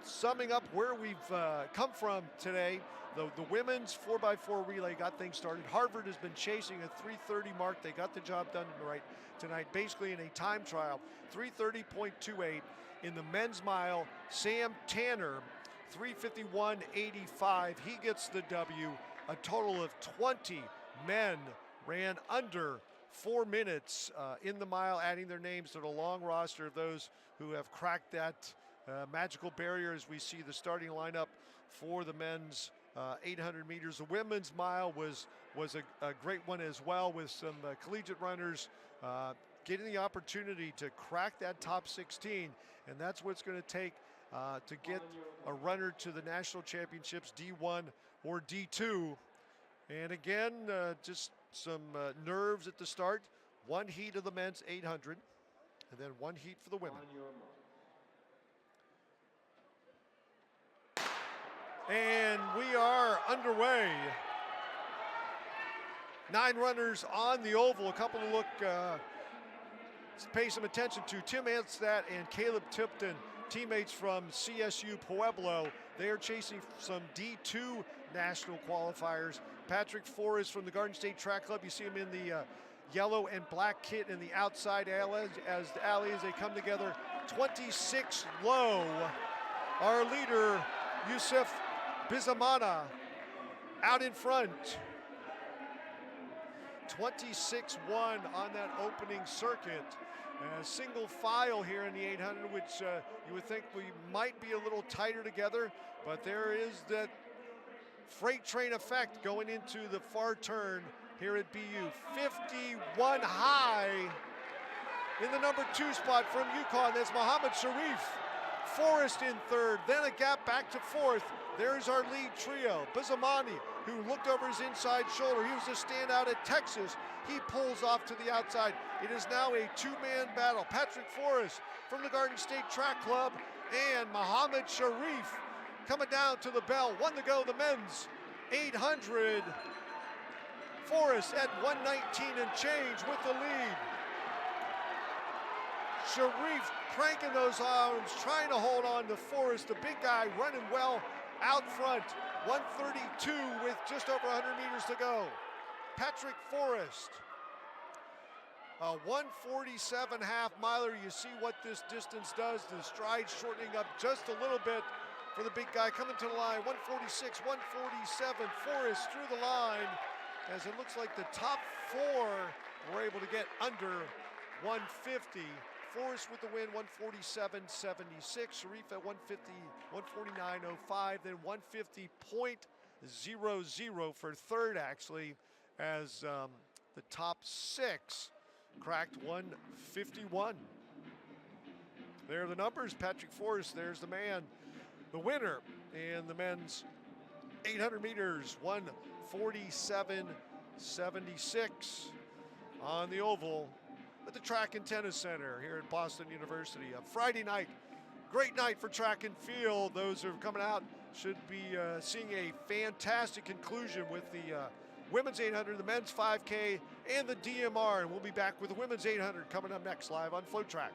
Summing up where we've come from today, the women's 4x4 relay got things started. Harvard has been chasing a 3:30 mark. They got the job done right tonight, basically in a time trial, 3:30.28. In the men's mile, Sam Tanner, 3:51.85. He gets the W. A total of 20 men ran under 4 minutes in the mile, adding their names to the long roster of those who have cracked that magical barrier as we see the starting lineup for the men's 800 meters. The women's mile was a great one as well, with some collegiate runners getting the opportunity to crack that top 16, and that's what it's going to take to get a runner to the national championships, D1 or D2. And again, just some nerves at the start. One heat of the men's 800, and then one heat for the women. And we are underway. 9 runners on the oval. A couple to look, pay some attention to. Tim Anstad and Caleb Tipton, teammates from CSU Pueblo. They are chasing some D2 national qualifiers. Patrick Forrest from the Garden State Track Club. You see him in the yellow and black kit in the outside alley as they come together. 26 low. Our leader, Yusuf Bizamana, out in front. 26-1 on that opening circuit. Single file here in the 800, which you would think we might be a little tighter together, but there is that freight train effect going into the far turn here at BU. 51 high in the number 2 spot from UConn. That's Muhammad Sharif. Forrest in 3rd, then a gap back to 4th. There's our lead trio. Bizamani, who looked over his inside shoulder. He was a standout at Texas. He pulls off to the outside. It is now a 2-man battle. Patrick Forrest from the Garden State Track Club and Muhammad Sharif coming down to the bell. 1 to go, the men's 800. Forrest at 119 and change with the lead. Sharif cranking those arms, trying to hold on to Forrest, the big guy running well out front. 132 with just over 100 meters to go. Patrick Forrest, a 147 half miler. You see what this distance does. The stride shortening up just a little bit for the big guy coming to the line. 146, 147. Forrest through the line, as it looks like the top 4 were able to get under 150. Forrest with the win, 147.76. Sharif at 149.05. Then 150.00 for 3rd, actually, as the top 6 cracked 151. There are the numbers. Patrick Forrest, there's the man, the winner in the men's 800 meters, 147.76 on the oval at the Track and Tennis Center here at Boston University. A Friday night, great night for track and field. Those who are coming out should be seeing a fantastic conclusion with the women's 800, the men's 5K, and the DMR. And we'll be back with the women's 800 coming up next live on FloTrack.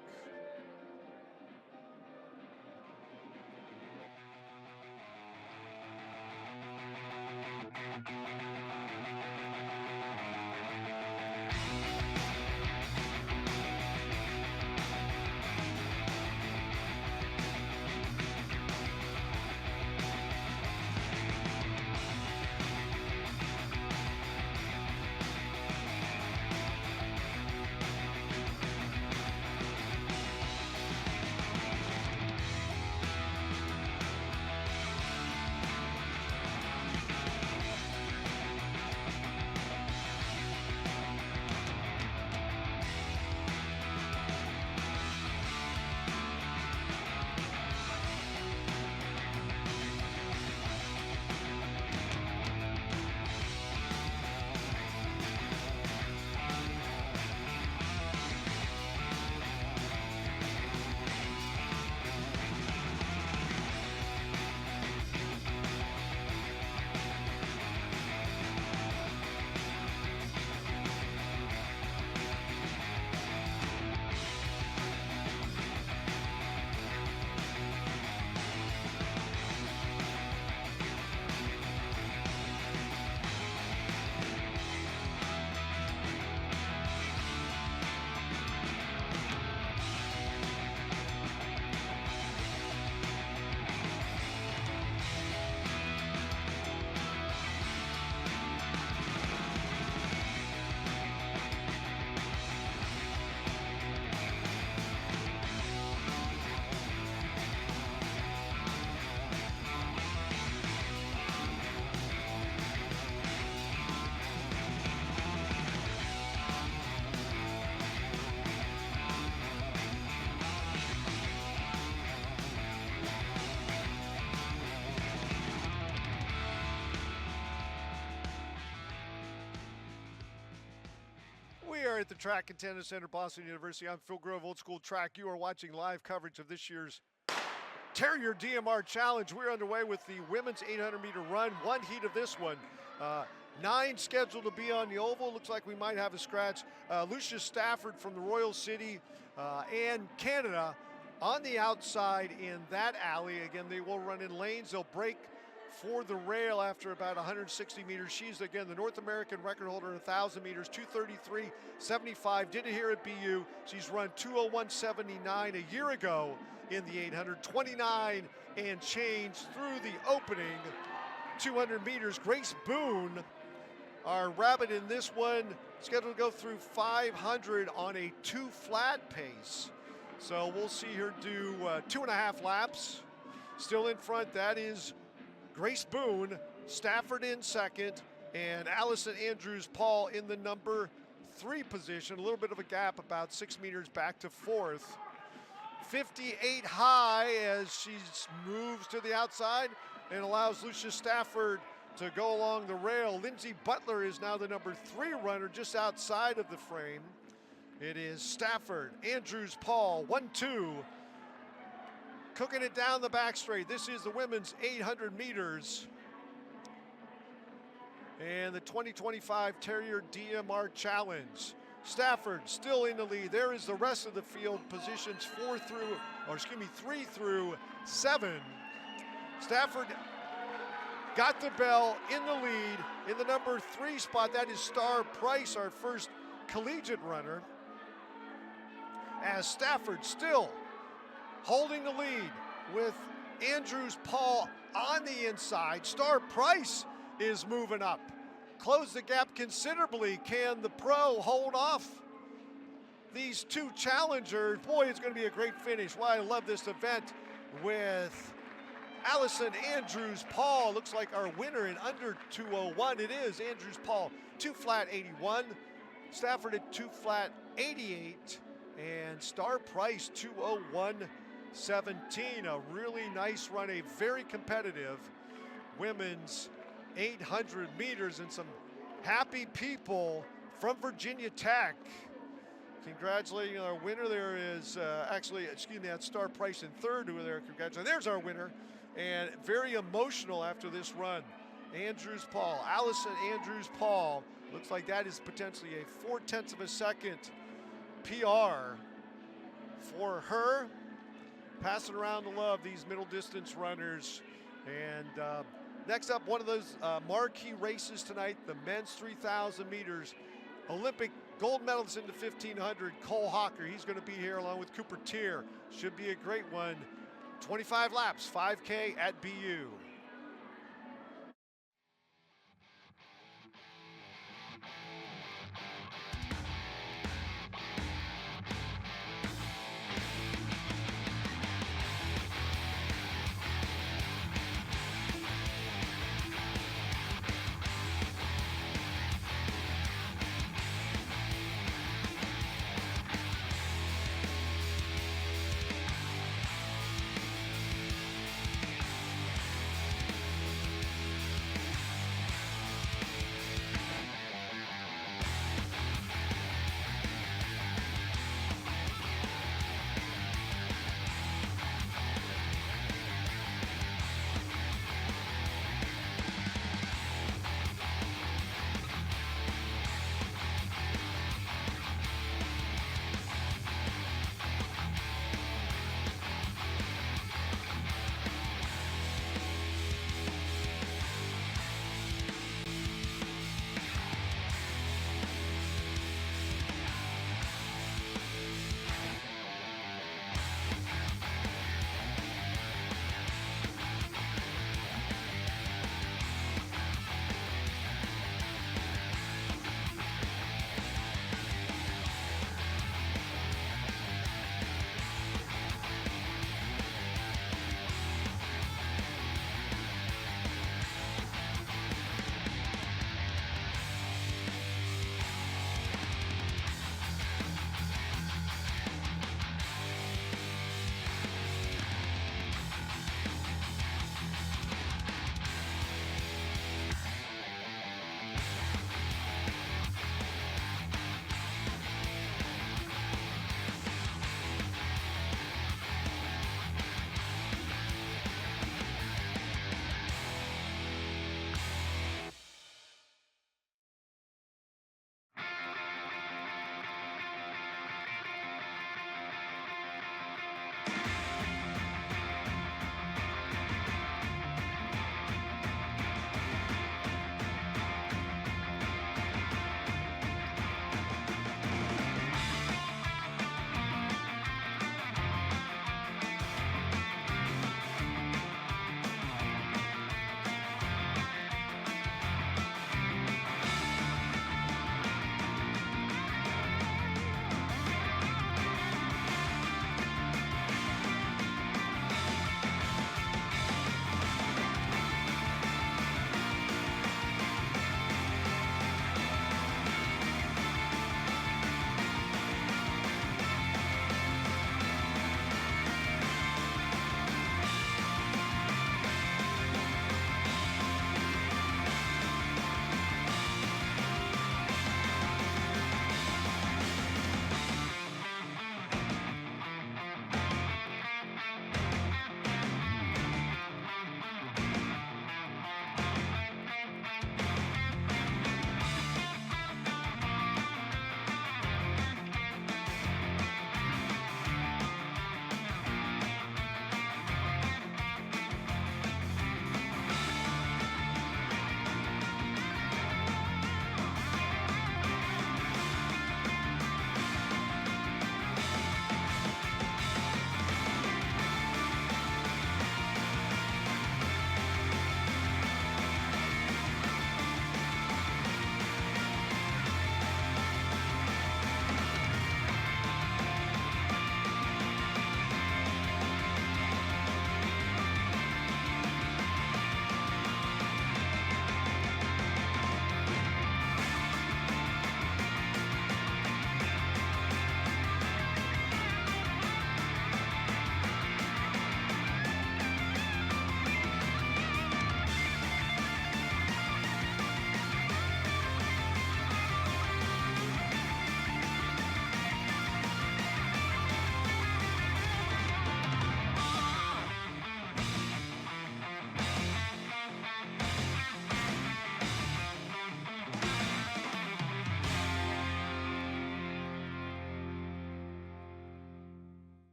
at the Track and Tennis Center, Boston University. I'm Phil Grove, Old School Track. You are watching live coverage of this year's Terrier DMR Challenge. We're underway with the women's 800-meter run. One heat of this one. 9 scheduled to be on the oval. Looks like we might have a scratch. Lucia Stafford from the Royal City and Canada on the outside in that alley. Again, they will run in lanes. They'll break for the rail after about 160 meters. She's, again, the North American record holder in 1,000 meters, 2:33.75. Did it here at BU. She's run 2:01.79 a year ago in the 800, 29 and change through the opening 200 meters. Grace Boone, our rabbit in this one, scheduled to go through 500 on a 2-flat pace. So we'll see her do 2.5 laps. Still in front, that is Grace Boone, Stafford in second, and Allison Andrews-Paul in the number 3 position. A little bit of a gap, about 6 meters back to 4th. 58 high as she moves to the outside and allows Lucia Stafford to go along the rail. Lindsey Butler is now the number 3 runner just outside of the frame. It is Stafford, Andrews-Paul, 1-2. Cooking it down the back straight. This is the women's 800 meters. And the 2025 Terrier DMR Challenge. Stafford still in the lead. There is the rest of the field, positions 3 through 7. Stafford got the bell in the lead in the number 3 spot. That is Star Price, our first collegiate runner. As Stafford still holding the lead with Andrews-Paul on the inside. Star Price is moving up. Close the gap considerably. Can the pro hold off these 2 challengers? Boy, it's going to be a great finish. Why, I love this event with Allison Andrews-Paul. Looks like our winner in under 2:01. It is Andrews-Paul, 2-flat 81. Stafford at 2-flat 88. And Star Price 2:01.17. A really nice run, a very competitive women's 800 meters, and some happy people from Virginia Tech. Congratulating our winner. There is that's Star Price in third who are there. Congratulations. There's our winner. And very emotional after this run. Andrews-Paul, Allison Andrews-Paul. Looks like that is potentially a 0.4 of a second PR for her. Passing around the love, these middle distance runners. And next up, one of those marquee races tonight, the men's 3,000 meters. Olympic gold medalist in the 1,500, Cole Hawker. He's going to be here along with Cooper Tier. Should be a great one. 25 laps, 5K at BU.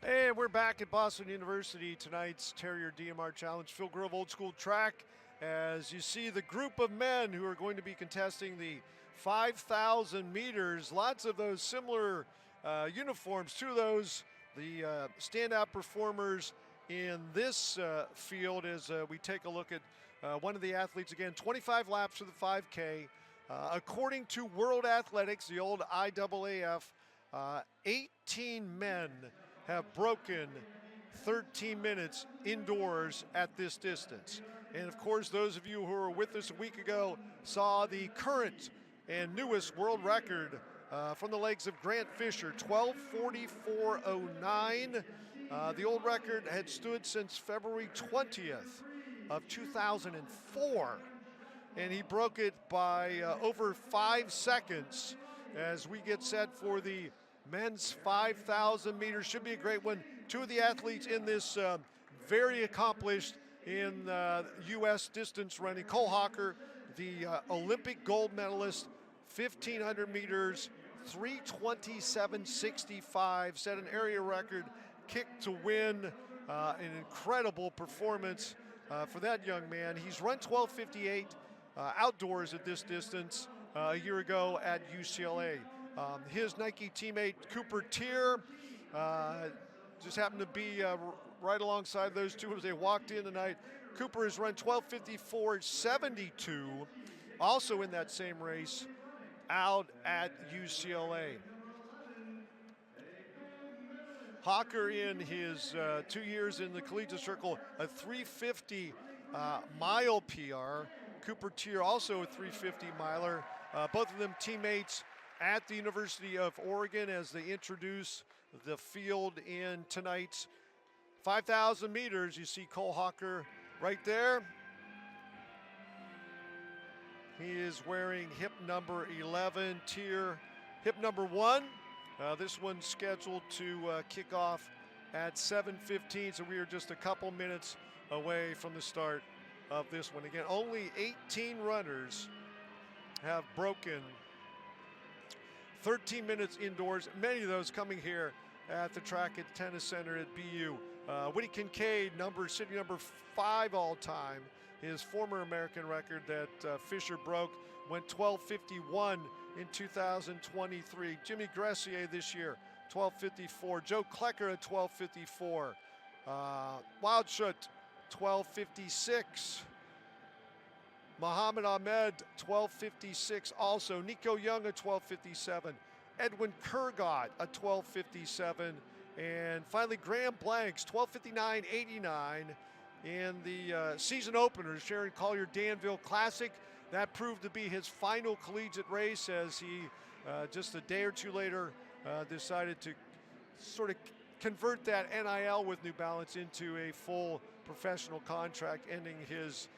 And we're back at Boston University, tonight's Terrier DMR Challenge, Phil Grove Old School Track. As you see the group of men who are going to be contesting the 5,000 meters, lots of those similar uniforms. Two of those, the standout performers in this field as we take a look at one of the athletes. Again, 25 laps for the 5K. According to World Athletics, the old IAAF, 18 men have broken 13 minutes indoors at this distance. And of course, those of you who were with us a week ago saw the current and newest world record from the legs of Grant Fisher, 12:44.09. The old record had stood since February 20th of 2004. And he broke it by over 5 seconds as we get set for the men's 5,000 meters. Should be a great one. Two of the athletes in this very accomplished in U.S. distance running. Cole Hawker, the Olympic gold medalist, 1,500 meters, 3:27.65, set an area record, kicked to win. An incredible performance for that young man. He's run 12:58 outdoors at this distance a year ago at UCLA. His Nike teammate Cooper Tier just happened to be right alongside those two as they walked in tonight. Cooper has run 12:54.72, also in that same race out at UCLA. Hawker in his 2 years in the collegiate circle, a 350 mile PR. Cooper Tier also a 350 miler. Both of them teammates at the University of Oregon as they introduce the field in tonight's 5,000 meters. You see Cole Hawker right there. He is wearing hip number 11, Tier hip number 1. This one's scheduled to kick off at 7:15, so we are just a couple minutes away from the start of this one. Again, only 18 runners have broken 13 minutes indoors, many of those coming here at the track at Tennis Center at BU. Woody Kincaid, sitting number 5 all time. His former American record that Fisher broke went 12:51 in 2023. Jimmy Gressier this year, 12:54. Joe Klecker at 12:54. Wildschut, 12:56. Muhammad Ahmed, 12:56 also. Nico Young at 12:57. Edwin Kurgat at 12:57. And finally, Graham Blanks, 12:59.89 in the season opener, Sharon Collier Danville Classic. That proved to be his final collegiate race as he, just a day or two later, decided to sort of convert that NIL with New Balance into a full professional contract, ending his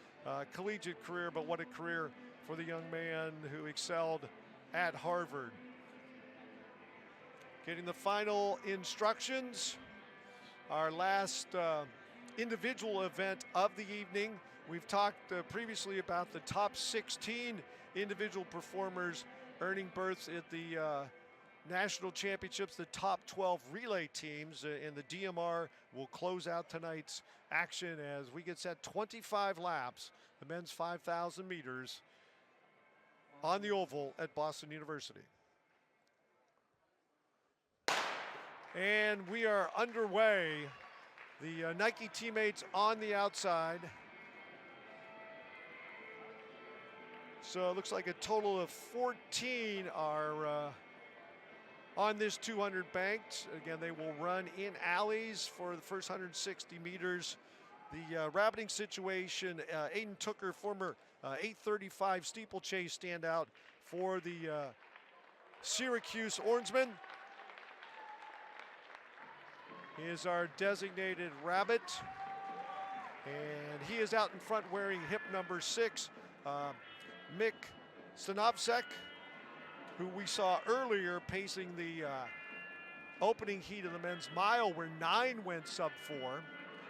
collegiate career. But what a career for the young man who excelled at Harvard. Getting the final instructions, our last individual event of the evening. We've talked previously about the top 16 individual performers earning berths at the national championships. The top 12 relay teams in the DMR will close out tonight's action as we get set 25 laps, the men's 5,000 meters on the oval at Boston University. And we are underway. The Nike teammates on the outside. So it looks like a total of 14 are on this 200 banked. Again, they will run in alleys for the first 160 meters. The rabbiting situation, Aiden Tooker, former 835 steeplechase standout for the Syracuse Orangemen, is our designated rabbit. And he is out in front wearing hip number 6. Mick Stanovsek, who we saw earlier pacing the opening heat of the men's mile, where 9 went sub 4,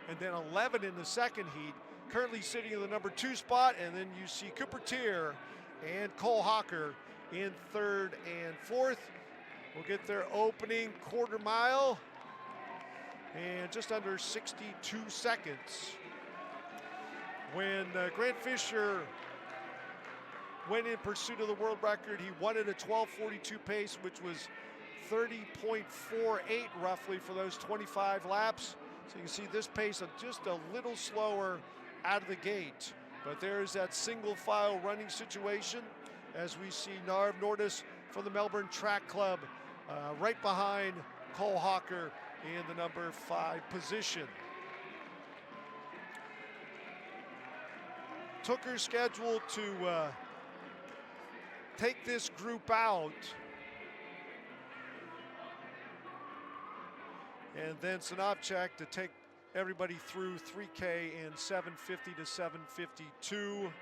and then 11 in the second heat, currently sitting in the number 2 spot. And then you see Cooper Tier and Cole Hawker in 3rd and 4th. We'll get their opening quarter mile. and just under 62 seconds. When Grant Fisher went in pursuit of the world record, he won at a 12:42 pace, which was 30.48 roughly for those 25 laps. So you can see this pace of just a little slower out of the gate. But there's that single file running situation as we see Narv Nordis from the Melbourne Track Club right behind Cole Hawker in the number 5 position. Tooker's scheduled to take this group out, and then Sinopchak to take everybody through 3K in 7:50 to 7:52.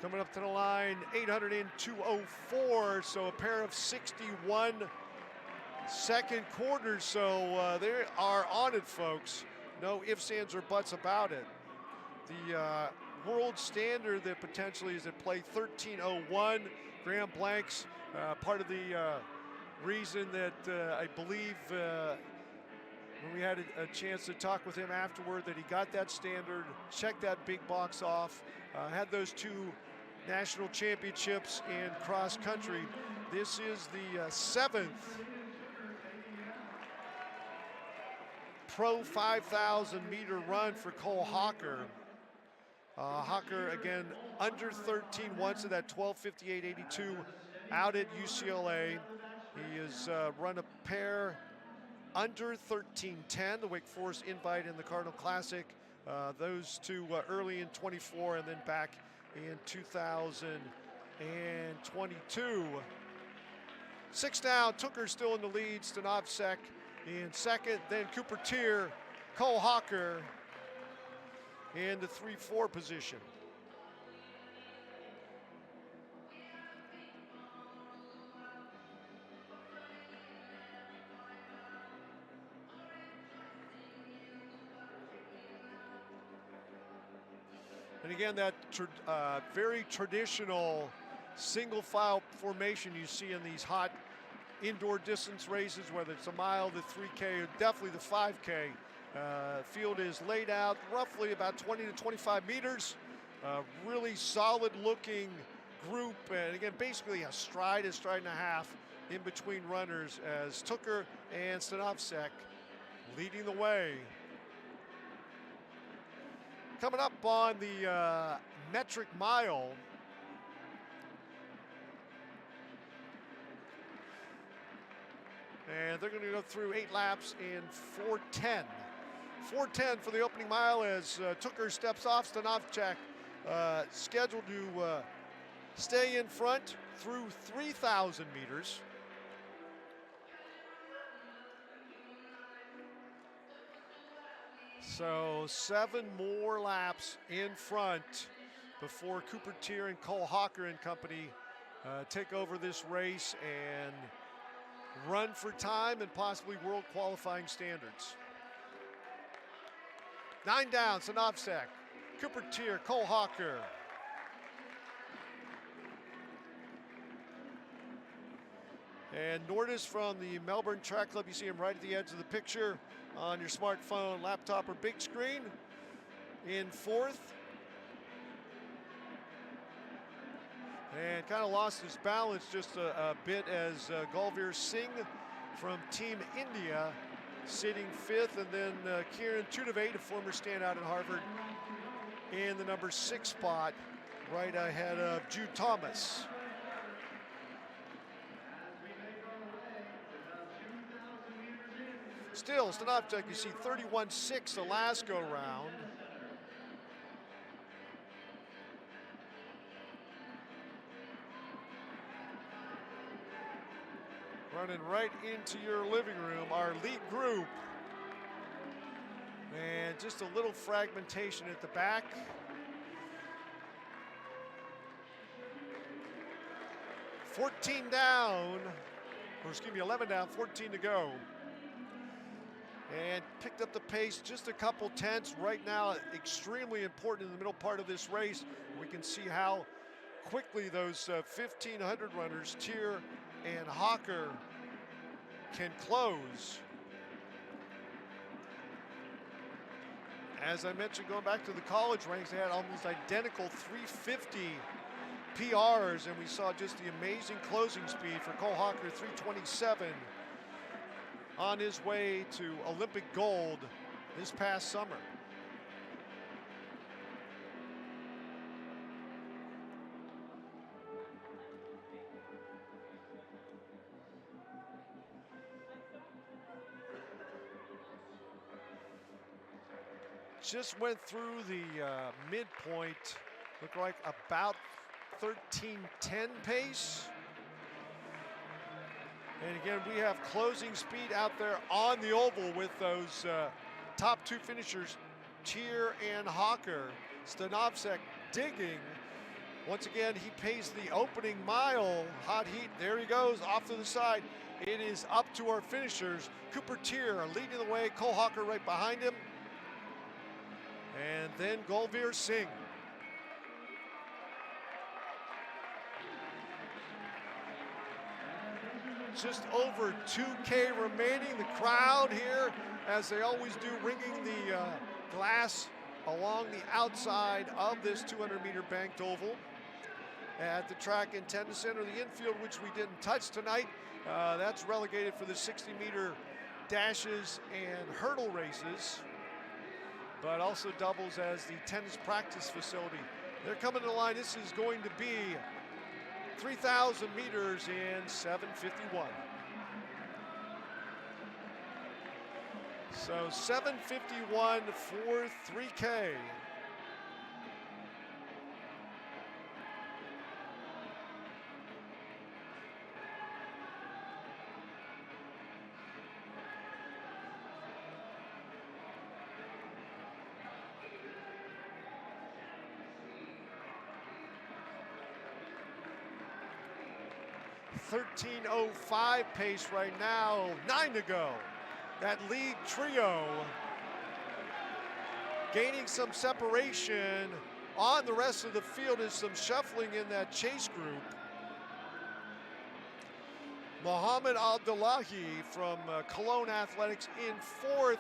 Coming up to the line, 802.04, so a pair of 61 second quarters. So they are on it, folks. No ifs, ands, or buts about it. The world standard that potentially is at play, 13:01. Graham Blanks, part of the reason that I believe when we had a chance to talk with him afterward, that he got that standard, checked that big box off, had those 2 national championships in cross country. This is the 7th pro 5,000 meter run for Cole Hawker. Hawker again under 13 once at that 12:58.82 out at UCLA. He has run a pair under 13:10, the Wake Forest Invite and the Cardinal Classic. Those 2 early in 24 and then back in 2022. 6 down, Tooker still in the lead, Stanovsek in second, then Cooper Tier, Cole Hawker in the 3-4 position. And again, that very traditional single file formation you see in these hot indoor distance races, whether it's a mile, the 3K, or definitely the 5K. Field is laid out roughly about 20 to 25 meters. Really solid looking group, and again, basically a stride and a half in between runners as Tooker and Stanovsek leading the way. Coming up on the metric mile, and they're going to go through 8 laps in 4:10. 4:10 for the opening mile as Tooker steps off. Stanovchak scheduled to stay in front through 3,000 meters. So 7 more laps in front before Cooper Tier and Cole Hawker and company take over this race and run for time and possibly world qualifying standards. 9 down, Stanovsek, Cooper Tier, Cole Hawker. And Nordis from the Melbourne Track Club, you see him right at the edge of the picture on your smartphone, laptop, or big screen in 4th. And kind of lost his balance just a bit as Galveer Singh from Team India sitting 5th, and then Kieran Tudavate, a former standout at Harvard, in the number 6 spot, right ahead of Jude Thomas. Still, Stanovchak, you see 31.6 the last go round. Running right into your living room, our lead group. And just a little fragmentation at the back. $14 down, or excuse me, 11 down, 14 to go. And picked up the pace just a couple tenths. Right now, extremely important in the middle part of this race. We can see how quickly those 1,500 runners, Tier and Hawker, can close. As I mentioned, going back to the college ranks, they had almost identical 350 PRs, and we saw just the amazing closing speed for Cole Hawker, 327, on his way to Olympic gold this past summer. Just went through the midpoint, looked like about 13:10 pace. And again, we have closing speed out there on the oval with those top two finishers, Tier and Hawker. Stanovsek digging. Once again, he pays the opening mile. Hot heat, there he goes, off to the side. It is up to our finishers. Cooper Tier leading the way, Cole Hawker right behind him. And then Golveer Singh. Just over 2K remaining. The crowd here, as they always do, ringing the glass along the outside of this 200-meter banked oval. At the track in Tennis Center, the infield, which we didn't touch tonight, that's relegated for the 60-meter dashes and hurdle races, but also doubles as the tennis practice facility. They're coming to the line. This is going to be 3,000 meters in 7:51. So 7:51 for 3K. .13:05 pace right now, 9 to go. That lead trio gaining some separation on the rest of the field as some shuffling in that chase group. Mohammed Abdullahi from Cologne Athletics in fourth,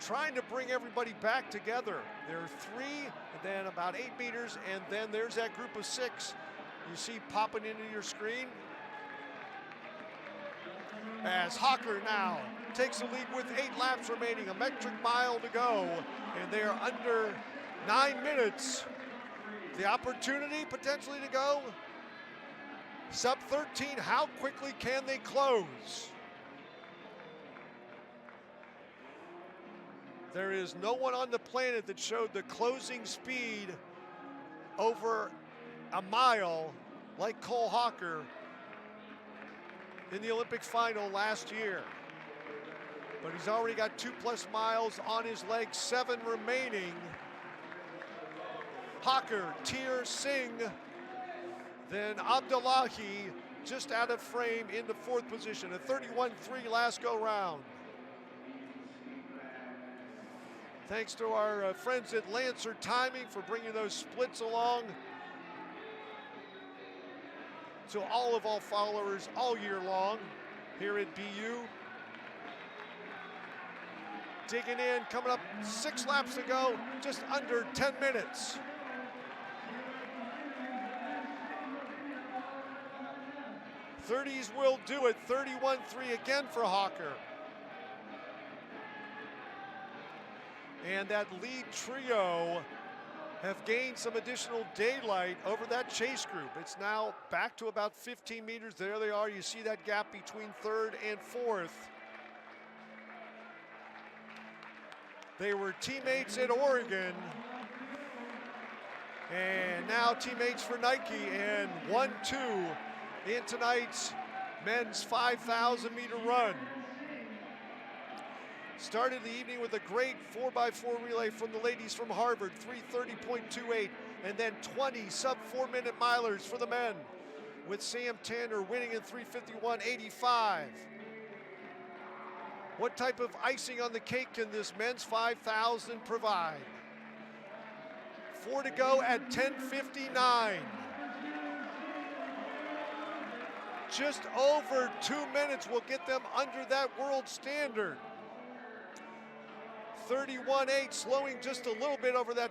trying to bring everybody back together. There are three, and then about 8 meters, and then there's that group of 6 you see popping into your screen. As Hawker now takes the lead with 8 laps remaining, a metric mile to go, and they are under 9 minutes. The opportunity potentially to go sub 13. How quickly can they close? There is no one on the planet that showed the closing speed over a mile like Cole Hawker in the Olympic final last year. But he's already got 2+ miles on his legs, 7 remaining. Hawker, Tier, Singh, then Abdullahi just out of frame in the 4th position, a 31.3 last go round. Thanks to our friends at Lancer Timing for bringing those splits along to all of our followers all year long here at BU. Digging in, coming up 6 laps to go, just under 10 minutes. '30s will do it, 31.3 again for Hawker. And that lead trio have gained some additional daylight over that chase group. It's now back to about 15 meters. There they are. You see that gap between 3rd and 4th. They were teammates at Oregon, and now teammates for Nike, and 1-2 in tonight's men's 5,000 meter run. Started the evening with a great 4x4 relay from the ladies from Harvard, 3:30.28, and then 20 sub-4-minute milers for the men, with Sam Tanner winning in 3:51.85. What type of icing on the cake can this men's 5,000 provide? 4 to go at 10:59. just over 2 minutes will get them under that world standard. 31.8, slowing just a little bit over that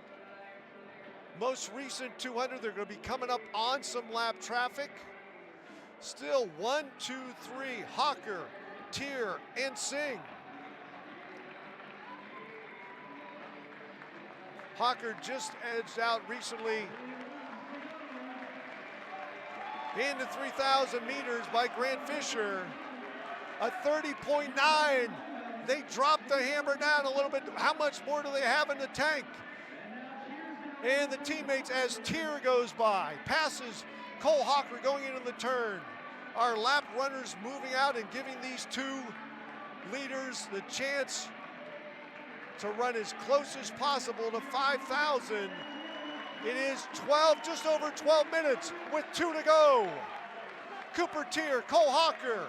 most recent 200. They're going to be coming up on some lap traffic. Still 1, 2, 3, Hawker, Tier, and Singh. Hawker just edged out recently in the 3,000 meters by Grant Fisher. A 30.9. They dropped the hammer down a little bit. How much more do they have in the tank? And the teammates, as Tier goes by, passes Cole Hawker going into the turn. Our lap runners moving out and giving these two leaders the chance to run as close as possible to 5,000. It is 12, just over 12 minutes with 2 to go. Cooper Tier, Cole Hawker,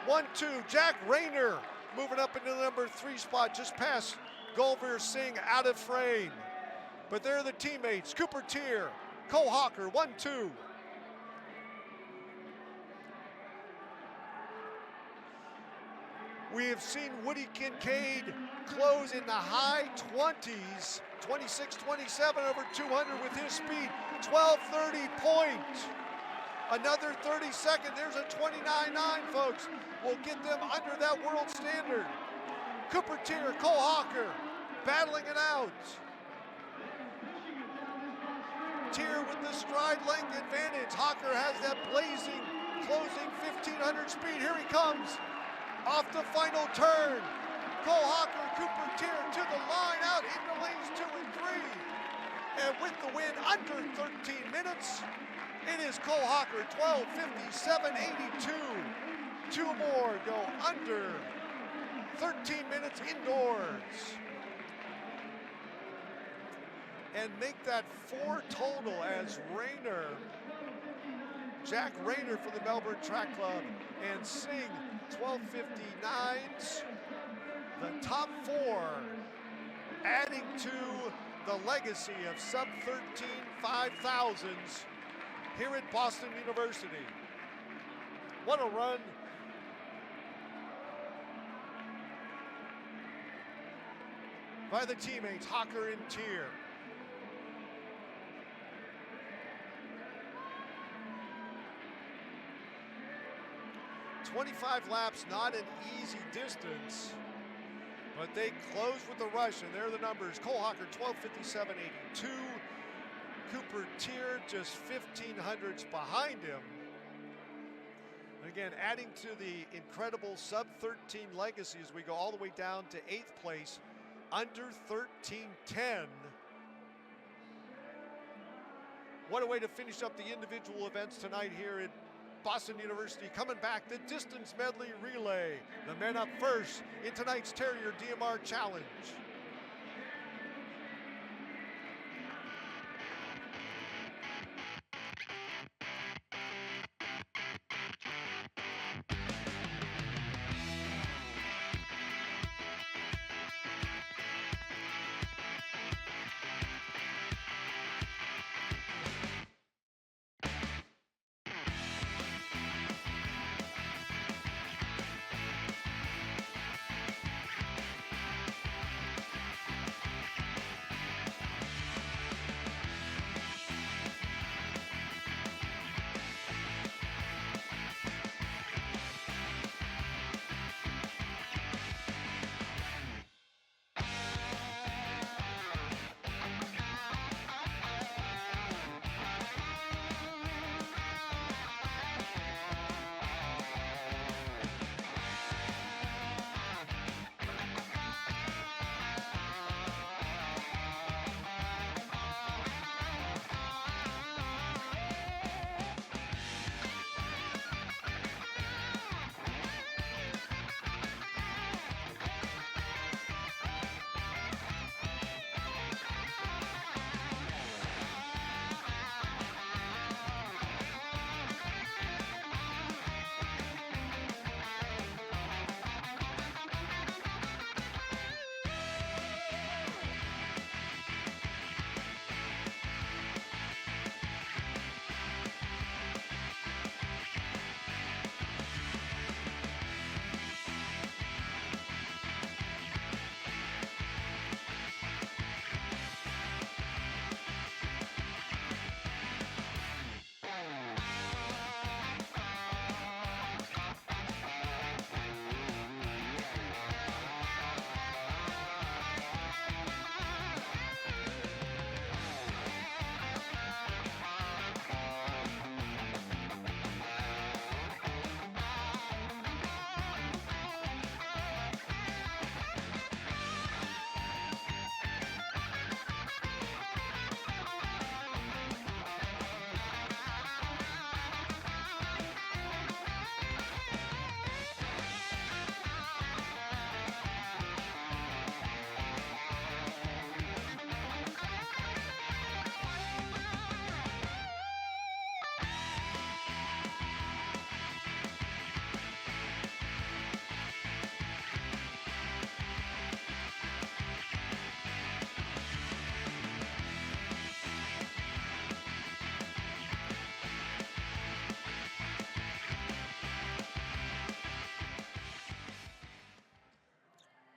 1, 2, Jack Rayner moving up into the number 3 spot, just past Gulver Singh out of frame. But they're the teammates, Cooper Tier, Cole Hawker, 1, 2. We have seen Woody Kincaid close in the high 20s, 26-27 over 200 with his speed, 12:30 point. Another 30-second, there's a 29.9, folks. Will get them under that world standard. Cooper Tier, Cole Hawker, battling it out. Tier with the stride length advantage. Hawker has that blazing, closing 1,500 speed. Here he comes. Off the final turn. Cole Hawker, Cooper Tier to the line, out into lanes 2 and 3. And with the win under 13 minutes, it is Cole Hawker, 12:57.82. 2 more go under 13 minutes indoors. And make that 4 total as Rayner, Jack Rayner for the Melbourne Track Club, and Singh 12:59s. The top 4 adding to the legacy of sub-13 5,000s here at Boston University. What a run. By the teammates, Hawker and Tier. "25 laps, not an easy distance, but they close with a rush, and there are the numbers. Cole Hawker, 12:57.82. Cooper Tier, just 1,500s behind him. Again, adding to the incredible sub-13 legacy as we go all the way down to 8th place, under 13:10. What a way to finish up the individual events tonight here at Boston University. Coming back, the distance medley relay. The men up first in tonight's Terrier DMR Challenge.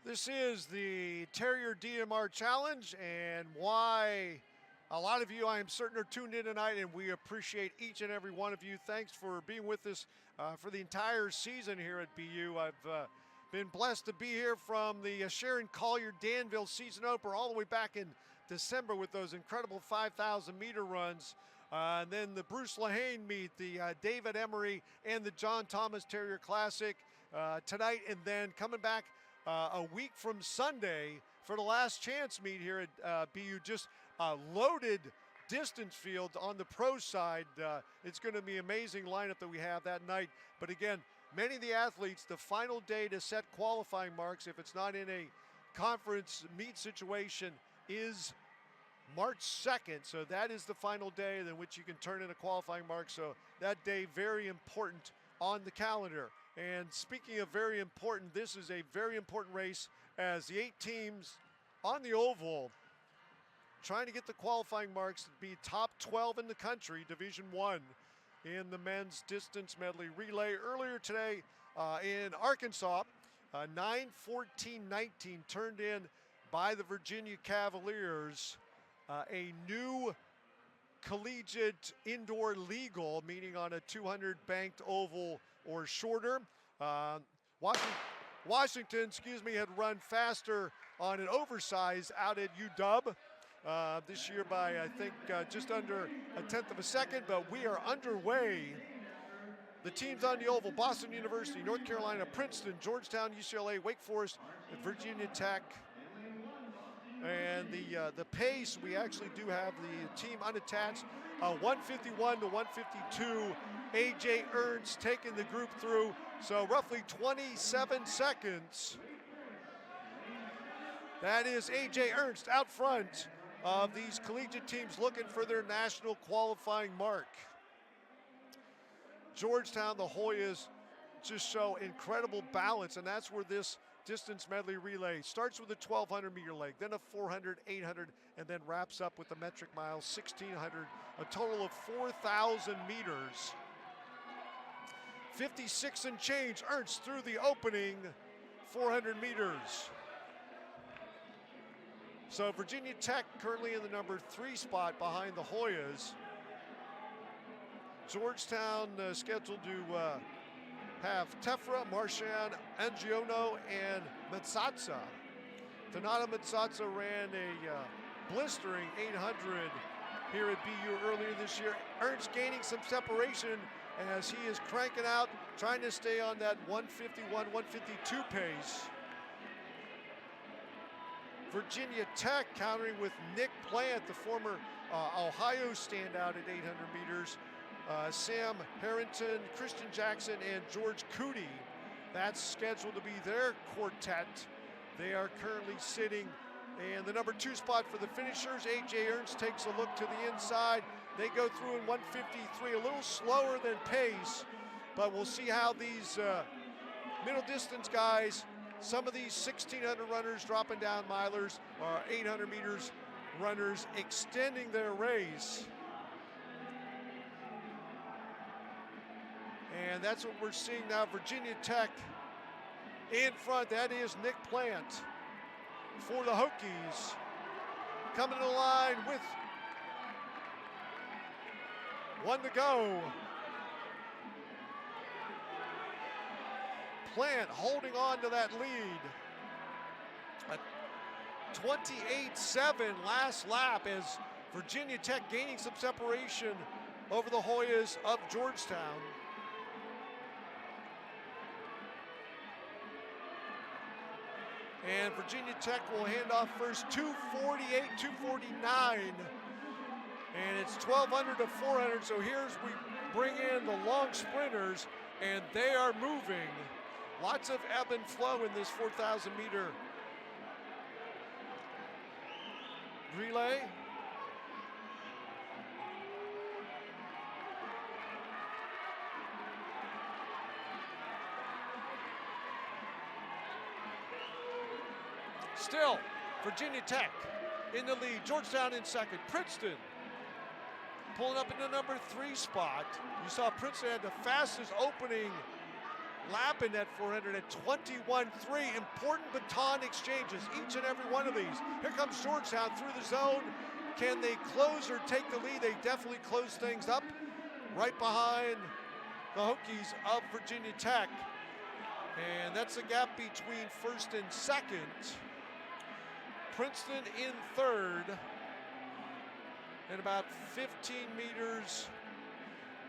This is the Terrier DMR Challenge, and why a lot of you, I am certain, are tuned in tonight, and we appreciate each and every one of you. Thanks for being with us for the entire season here at BU. I've been blessed to be here from the Sharon Collier Danville season opener all the way back in December with those incredible 5,000 meter runs. And then the Bruce Lehane meet, the David Emery and the John Thomas Terrier Classic tonight, and then coming back a week from Sunday for the last chance meet here at BU. Just a loaded distance field on the pro side. It's going to be an amazing lineup that we have that night. But again, many of the athletes, the final day to set qualifying marks, if it's not in a conference meet situation, is March 2nd. So that is the final day in which you can turn in a qualifying mark. So that day, very important on the calendar. And speaking of very important, this is a very important race as the 8 teams on the oval trying to get the qualifying marks to be top 12 in the country, Division I, in the men's distance medley relay. Earlier today in Arkansas, 9:14:19 turned in by the Virginia Cavaliers, a new collegiate indoor legal, meaning on a 200 banked oval or shorter. Washington, had run faster on an oversized out at UW this year by, I think, just under a tenth of a second, but we are underway. The teams on the oval: Boston University, North Carolina, Princeton, Georgetown, UCLA, Wake Forest, and Virginia Tech. And the pace, we actually do have the team unattached, 151 to 152. A.J. Ernst taking the group through, so roughly 27 seconds. That is A.J. Ernst out front of these collegiate teams looking for their national qualifying mark. Georgetown, the Hoyas just show incredible balance, and that's where this distance medley relay starts with a 1,200 meter leg, then a 400, 800, and then wraps up with the metric mile, 1,600, a total of 4,000 meters. 56 and change, Ernst through the opening 400 meters. So Virginia Tech currently in the number 3 spot behind the Hoyas. Georgetown scheduled to have Tefra, Marchand, Angiono, and Matsatsa. Donata Matsatsa ran a blistering 800 here at BU earlier this year. Ernst gaining some separation as he is cranking out, trying to stay on that 151, 152 pace. Virginia Tech countering with Nick Plant, the former Ohio standout at 800 meters. Sam Harrington, Christian Jackson, and George Cootie. That's scheduled to be their quartet. They are currently sitting in the number 2 spot for the finishers. A.J. Ernst takes a look to the inside. They go through in 153, a little slower than pace, but we'll see how these middle distance guys, some of these 1,600 runners dropping down milers, or 800 meters runners extending their race. And that's what we're seeing now. Virginia Tech in front. That is Nick Plant for the Hokies. Coming to the line with 1 to go. Plant holding on to that lead. A 28-7 last lap as Virginia Tech gaining some separation over the Hoyas of Georgetown. And Virginia Tech will hand off first, 248, 249. And it's 1,200 to 400. So here's we bring in the long sprinters, and they are moving. Lots of ebb and flow in this 4,000 meter relay. Still, Virginia Tech in the lead. Georgetown in second. Princeton pulling up in the number 3 spot. You saw Princeton had the fastest opening lapping that 400 at 21-3. Important baton exchanges, each and every one of these. Here comes Georgetown through the zone. Can they close or take the lead? They definitely close things up right behind the Hokies of Virginia Tech. And that's the gap between first and second. Princeton in third. And about 15 meters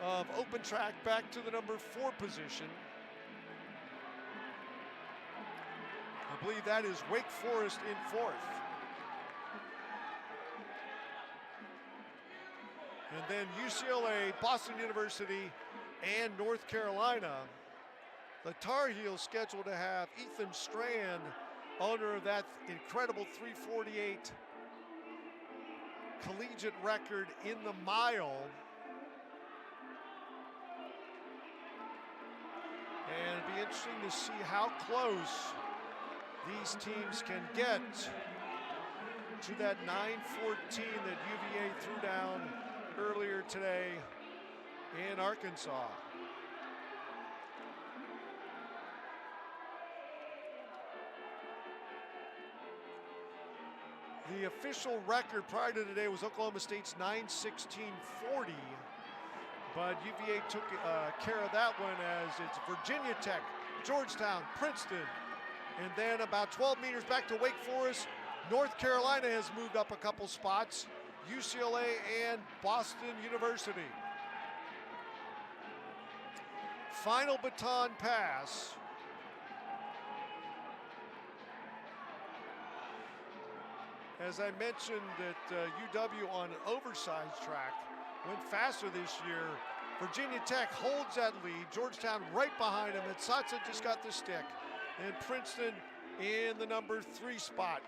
of open track back to the number 4 position. I believe that is Wake Forest in fourth. And then UCLA, Boston University, and North Carolina. The Tar Heels scheduled to have Ethan Strand, owner of that incredible 3:48 collegiate record in the mile. And it'd be interesting to see how close these teams can get to that 9:14 that UVA threw down earlier today in Arkansas. The official record prior to today was Oklahoma State's 9:16.40, but UVA took care of that one as it's Virginia Tech, Georgetown, Princeton, and then about 12 meters back to Wake Forest. North Carolina has moved up a couple spots, UCLA and Boston University. Final baton pass. As I mentioned that UW on an oversized track went faster this year. Virginia Tech holds that lead. Georgetown right behind them. And Satsa just got the stick. And Princeton in the number 3 spot.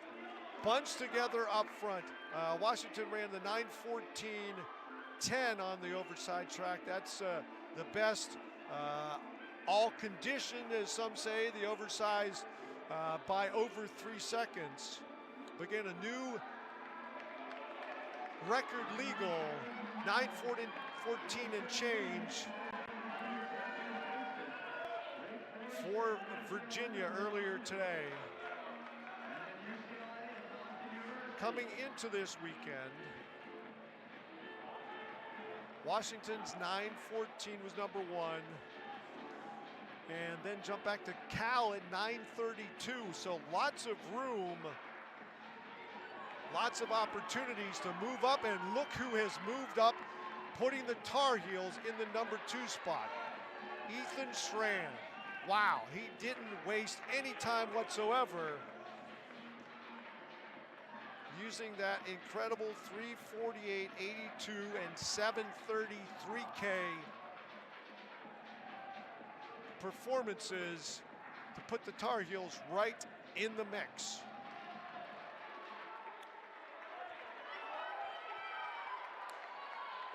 Bunched together up front. Washington ran the 9:14.10 on the oversized track. That's the best all conditioned, as some say, the oversized by over 3 seconds. Again, a new record legal, 9:14 and change for Virginia earlier today. Coming into this weekend, Washington's 9:14 was number 1. And then jump back to Cal at 9:32. So lots of room. Lots of opportunities to move up, and look who has moved up, putting the Tar Heels in the number 2 spot. Ethan Strand. Wow, he didn't waste any time whatsoever using that incredible 3:48.82 and 7:33K performances to put the Tar Heels right in the mix.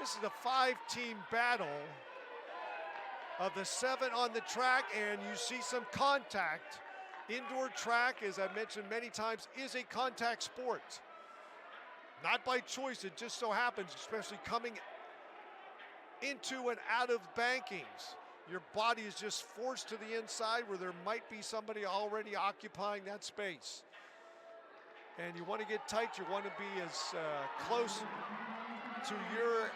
This is a 5-team battle of the 7 on the track, and you see some contact. Indoor track, as I've mentioned many times, is a contact sport. Not by choice, it just so happens, especially coming into and out of bankings. Your body is just forced to the inside where there might be somebody already occupying that space. And you want to get tight, you want to be as close to your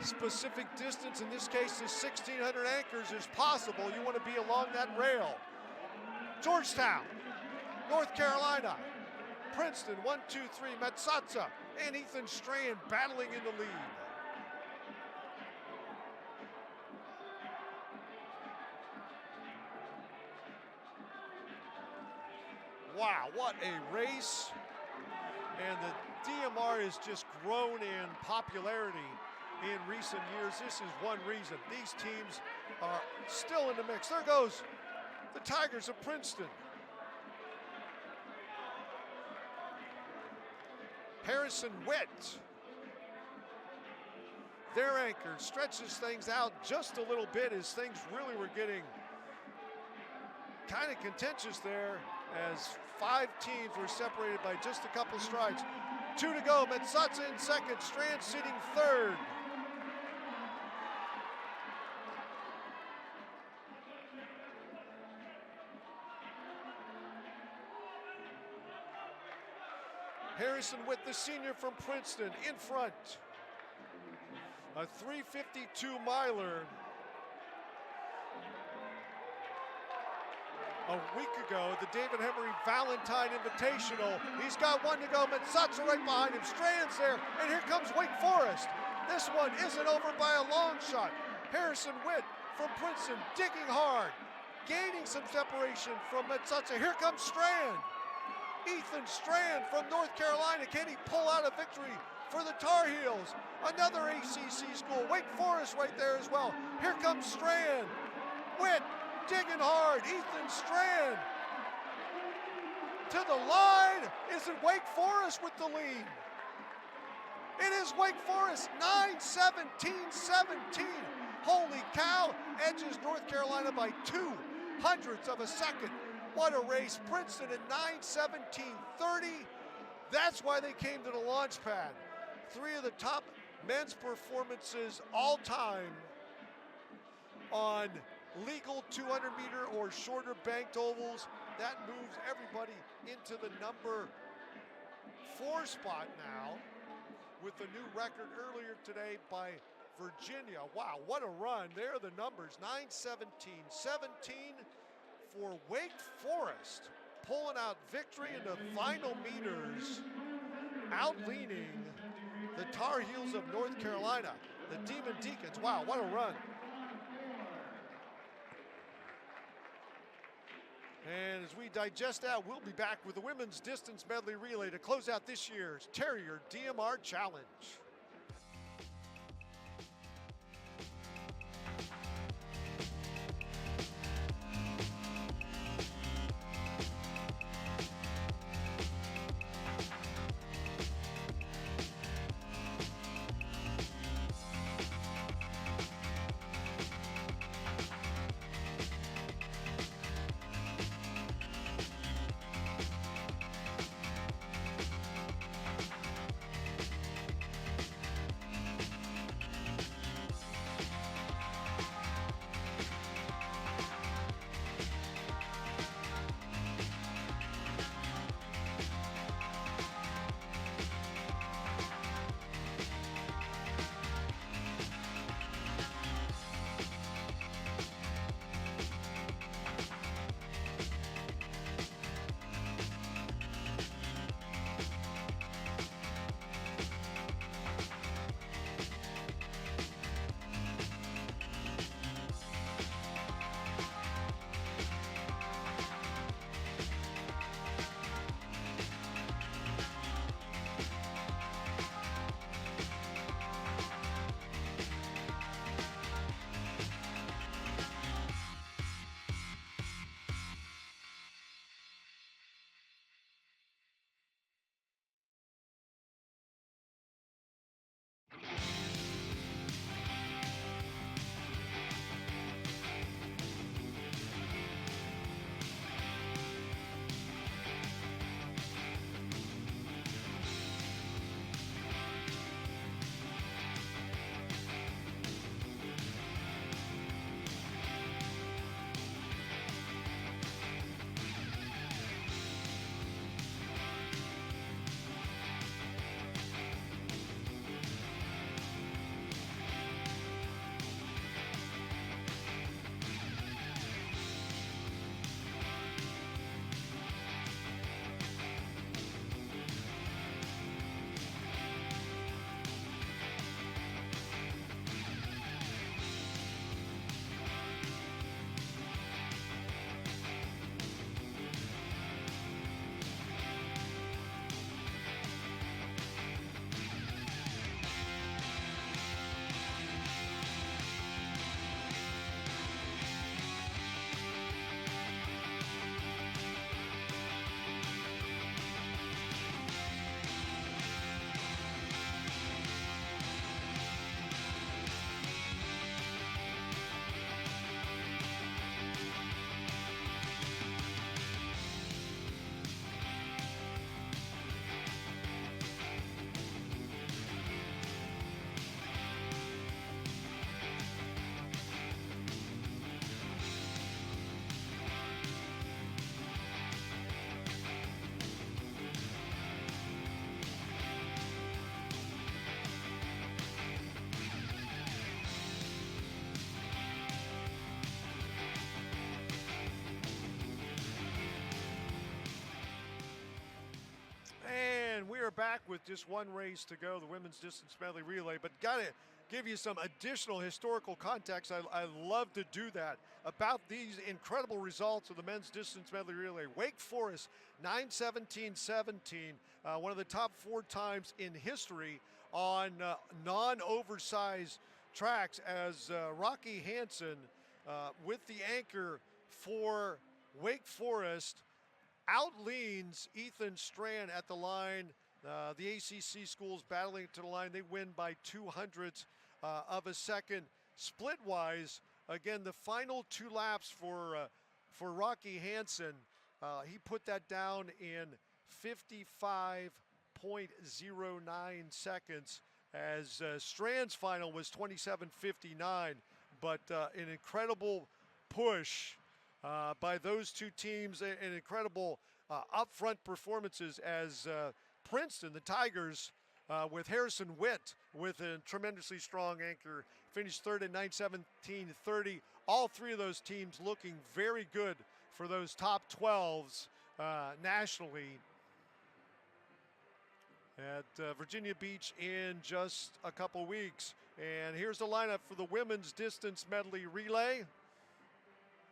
specific distance, in this case the 1,600 anchors, as possible. You want to be along that rail. Georgetown, North Carolina, Princeton, 1, 2, 3, Matsatsa and Ethan Strand battling in the lead. Wow, what a race. And the DMR has just grown in popularity in recent years. This is one reason. These teams are still in the mix. There goes the Tigers of Princeton. Harrison Witt, their anchor, stretches things out just a little bit as things really were getting kind of contentious there, as 5 teams were separated by just a couple strides. 2 to go, Matsatsa in second, Strand sitting third. Harrison Witt, the senior from Princeton, in front. A 3:52 miler. A week ago, the David Emery Valentine Invitational. He's got one to go. Metsatsa right behind him. Strand's there, and here comes Wake Forest. This one isn't over by a long shot. Harrison Witt from Princeton digging hard, gaining some separation from Metsatsa. Here comes Strand. Ethan Strand from North Carolina. Can he pull out a victory for the Tar Heels? Another ACC school. Wake Forest right there as well. Here comes Strand. Witt digging hard. Ethan Strand to the line. Is it Wake Forest with the lead? It is Wake Forest, 9-17-17. Holy cow, edges North Carolina by 0.02 of a second. What a race. Princeton at 9-17-30. That's why they came to the launch pad. Three of the top men's performances all time on legal 200-meter or shorter banked ovals. That moves everybody into the number 4 spot now, with a new record earlier today by Virginia. Wow, what a run. There are the numbers. 9-17-17 for Wake Forest, pulling out victory in the final meters, outleaning the Tar Heels of North Carolina, the Demon Deacons. Wow, what a run. And as we digest that, we'll be back with the women's distance medley relay to close out this year's Terrier DMR Challenge. are back with just one race to go, the women's distance medley relay, but got to give you some additional historical context. I love to do that about these incredible results of the men's distance medley relay. Wake Forest 9:17:17, one of the top 4 times in history on non-oversized tracks, as Rocky Hansen with the anchor for Wake Forest outleans Ethan Strand at the line. The ACC schools battling to the line. They win by 200ths of a second. Split-wise, again, the final 2 laps for Rocky Hansen, he put that down in 55.09 seconds, as Strand's final was 27:59. But an incredible push by those 2 teams, and incredible upfront performances, as Princeton, the Tigers, with Harrison Witt with a tremendously strong anchor, finished 3rd at 9:17:30. All 3 of those teams looking very good for those top 12s nationally at Virginia Beach in just a couple weeks. And here's the lineup for the women's distance medley relay,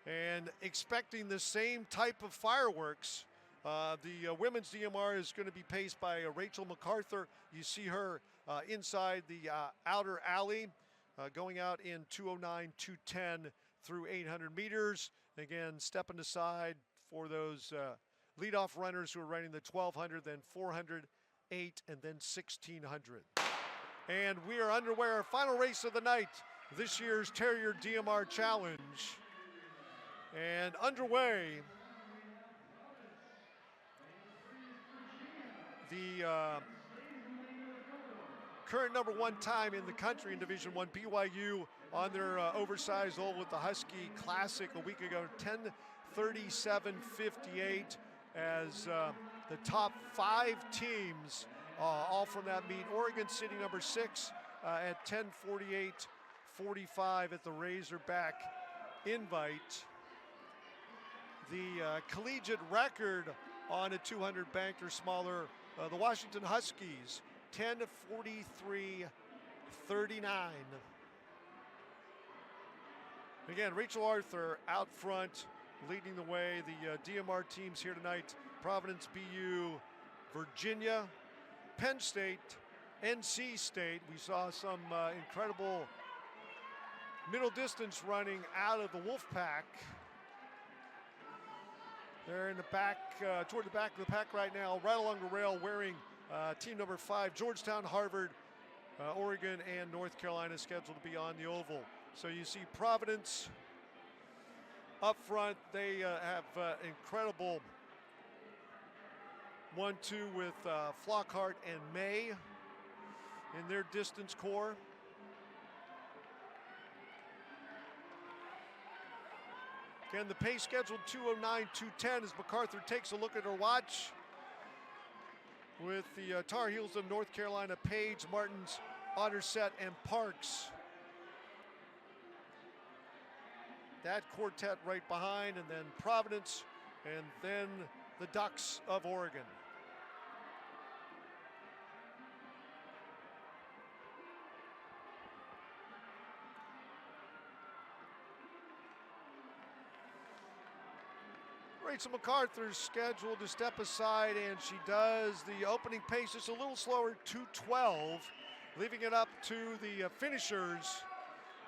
and expecting the same type of fireworks. The women's DMR is going to be paced by Rachel MacArthur. You see her inside the outer alley, going out in 2:09:210 through 800 meters. Again, stepping aside for those leadoff runners who are running the 1200, then 400, 8, and then 1600. And we are underway, our final race of the night, this year's Terrier DMR Challenge. And underway, the current number 1 time in the country in Division I, BYU, on their oversized oval with the Husky Classic a week ago, 10:37:58, as the top 5 teams, all from that meet. Oregon City number 6 at 10:48:45 at the Razorback Invite. The collegiate record on a 200 banked or smaller, the Washington Huskies, 10:43:39. Again, Rachel Arthur out front, leading the way. The DMR teams here tonight: Providence, BU, Virginia, Penn State, NC State. We saw some incredible middle distance running out of the Wolfpack. They're in the back, toward the back of the pack right now, right along the rail, wearing team number 5, Georgetown, Harvard, Oregon, and North Carolina scheduled to be on the oval. So you see Providence up front. They have incredible 1-2 with Flockhart and May in their distance core. Again, the pace scheduled 2:09:210 as MacArthur takes a look at her watch. With the Tar Heels of North Carolina, Page, Martins, Otterset, and Parks. That quartet right behind, and then Providence, and then the Ducks of Oregon. Rachel MacArthur's scheduled to step aside, and she does. The opening pace is a little slower, 2:12, leaving it up to the finishers.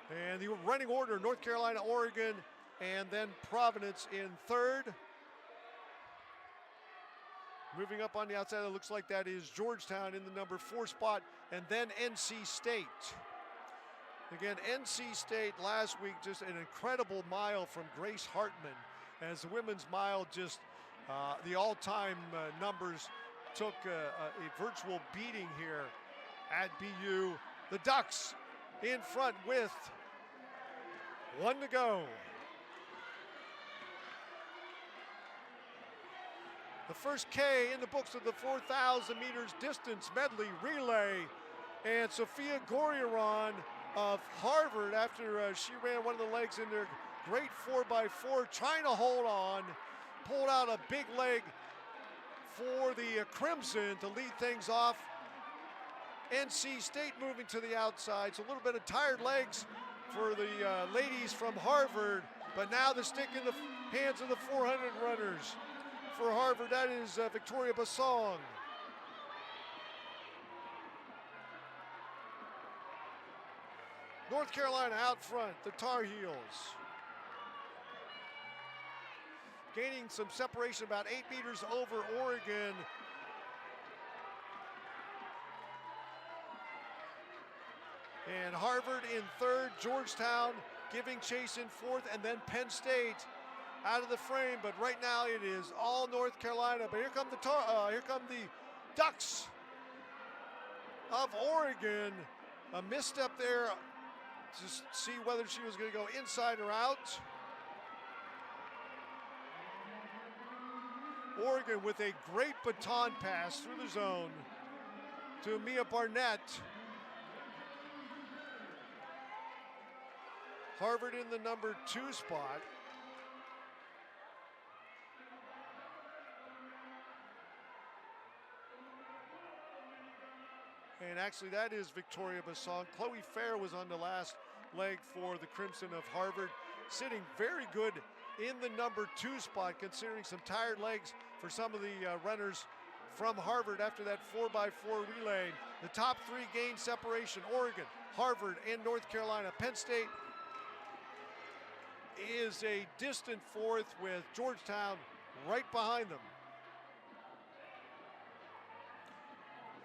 And the running order: North Carolina, Oregon, and then Providence in 3rd. Moving up on the outside, it looks like that is Georgetown in the number 4 spot, and then NC State. Again, NC State last week, just an incredible mile from Grace Hartman, as the women's mile just, the all-time numbers took a virtual beating here at BU. The Ducks in front with 1 to go. The first K in the books of the 4,000 meters distance medley relay. And Sophia Gorieron of Harvard, after she ran one of the legs in their great 4x4, trying to hold on, pulled out a big leg for the Crimson to lead things off. NC State moving to the outside, so a little bit of tired legs for the ladies from Harvard, but now the stick in the hands of the 400 runners. For Harvard, that is Victoria Bassong. North Carolina out front, the Tar Heels. Gaining some separation, about 8 meters over Oregon. And Harvard in third, Georgetown giving chase in fourth, and then Penn State out of the frame. But right now it is all North Carolina. But here come the Ducks of Oregon. A misstep there to see whether she was going to go inside or out. Oregon with a great baton pass through the zone to Mia Barnett. Harvard in the number 2 spot. And actually that is Victoria Bassong. Chloe Fair was on the last leg for the Crimson of Harvard, sitting very good in the number 2 spot, considering some tired legs for some of the runners from Harvard after that 4x4 relay. The top 3 gain separation: Oregon, Harvard, and North Carolina. Penn State is a distant 4th with Georgetown right behind them.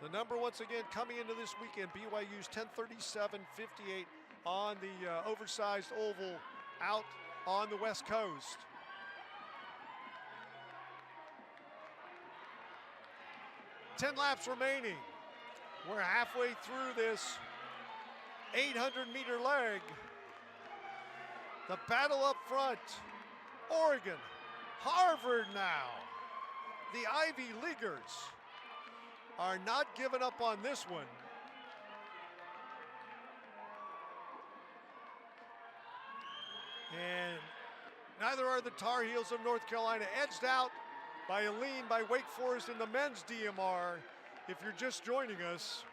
The number once again coming into this weekend, BYU's 10:37.58 on the oversized oval out on the West Coast. Ten laps remaining. We're halfway through this 800-meter leg. The battle up front, Oregon, Harvard now. The Ivy Leaguers are not giving up on this one. And neither are the Tar Heels of North Carolina, edged out by a lean by Wake Forest in the men's DMR. If you're just joining us,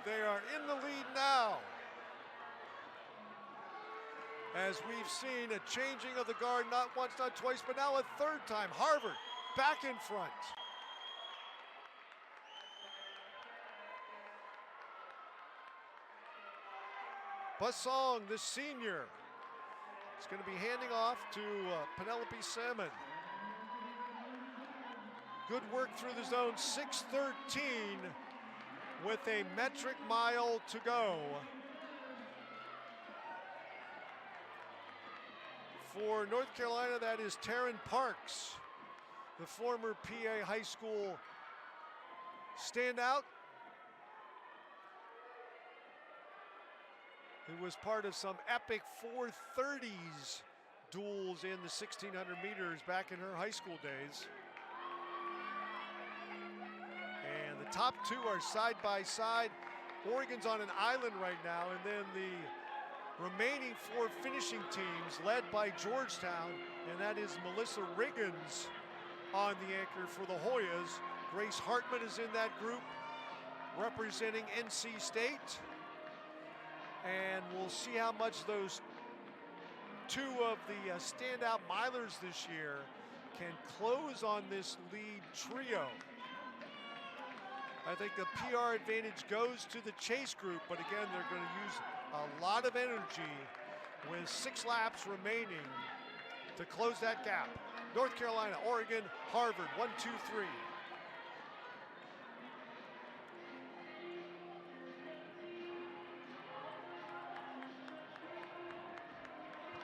they are in the lead now, as we've seen a changing of the guard not once, not twice, but now a third time. Harvard back in front. Bassong, the senior, is going to be handing off to Penelope Salmon. Good work through the zone, 6:13 with a metric mile to go. For North Carolina, that is Taryn Parks, the former PA high school standout, who was part of some epic 4:30s duels in the 1600 meters back in her high school days. And the top 2 are side by side. Oregon's on an island right now, and then the remaining 4 finishing teams led by Georgetown, and that is Melissa Riggins on the anchor for the Hoyas. Grace Hartman is in that group representing NC State. And we'll see how much those 2 of the standout milers this year can close on this lead trio. I think the PR advantage goes to the chase group, but again, they're going to use a lot of energy with 6 laps remaining to close that gap. North Carolina, Oregon, Harvard, 1, 2, 3.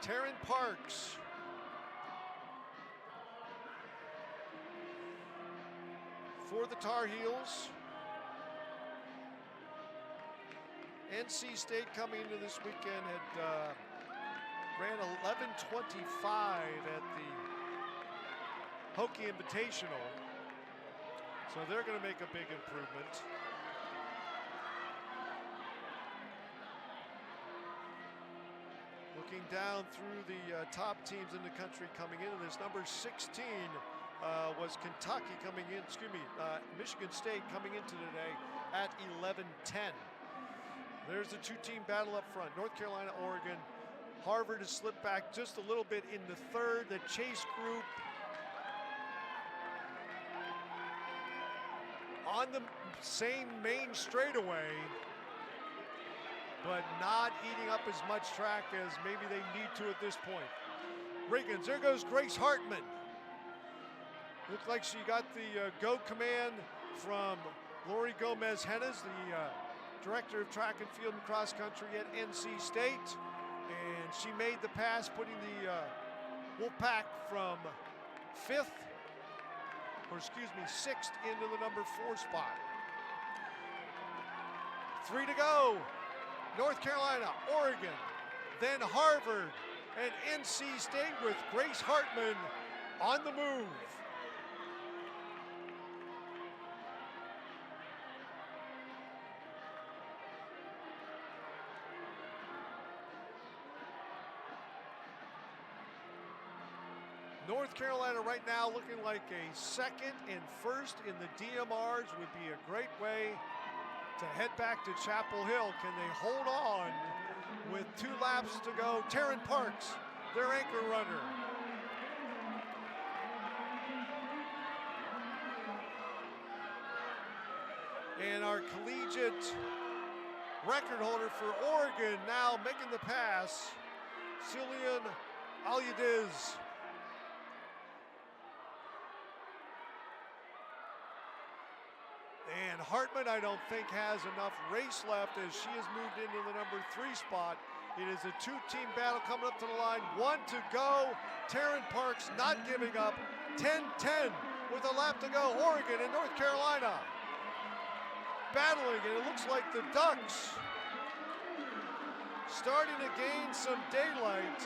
Taryn Parks. For the Tar Heels. NC State coming into this weekend had ran 11:25 at the Hokie Invitational. So they're going to make a big improvement. Looking down through the top teams in the country coming into this, number 16 was Kentucky coming in, Michigan State coming into today at 11:10. There's the two-team battle up front. North Carolina, Oregon. Harvard has slipped back just a little bit in the third. The chase group on the same main straightaway, but not eating up as much track as maybe they need to at this point. Riggins, there goes Grace Hartman. Looks like she got the go command from Lori Gomez-Hennes, the director of track and field and cross country at NC State. And she made the pass, putting the Wolfpack from sixth into the number 4 spot. 3 to go. North Carolina, Oregon, then Harvard, and NC State with Grace Hartman on the move. North Carolina right now looking like a second and first in the DMRs would be a great way to head back to Chapel Hill. Can they hold on with 2 laps to go? Taryn Parks, their anchor runner. And our collegiate record holder for Oregon now making the pass, Cillian Alyadiz. And Hartman, I don't think, has enough race left as she has moved into the number 3 spot. It is a 2-team battle coming up to the line. 1 to go. Taryn Parks not giving up. 10-10 with a lap to go. Oregon and North Carolina battling, and it looks like the Ducks starting to gain some daylight.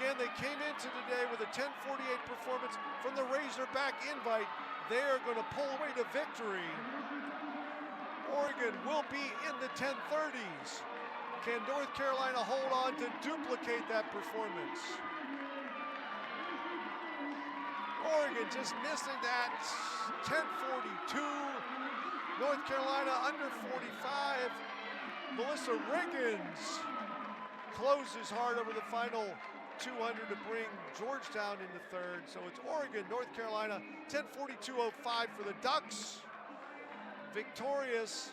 Again, they came into today with a 10:48 performance from the Razorback Invite. They are going to pull away to victory. Oregon will be in the 10:30s. Can North Carolina hold on to duplicate that performance? Oregon just missing that 10:42. North Carolina under 45. Melissa Riggins closes hard over the final 200 to bring Georgetown into third. So it's Oregon, North Carolina, 10:42.05 for the Ducks. Victorious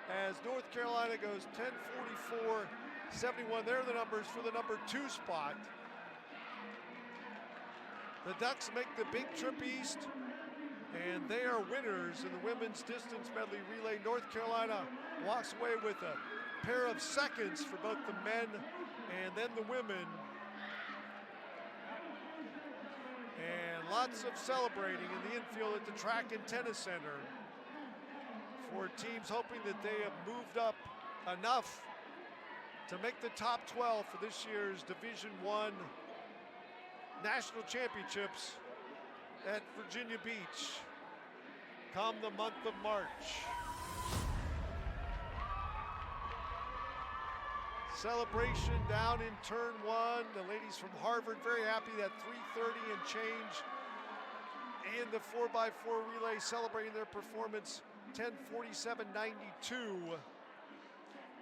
as North Carolina goes 10:44.71. There are the numbers for the number 2 spot. The Ducks make the big trip east, and they are winners in the women's distance medley relay. North Carolina walks away with a pair of seconds for both the men and then the women. And lots of celebrating in the infield at the Track and Tennis Center for teams hoping that they have moved up enough to make the top 12 for this year's Division I National Championships at Virginia Beach come the month of March. Celebration down in turn 1. The ladies from Harvard very happy that 3:30 and change in the 4x4 relay, celebrating their performance 10:47.92.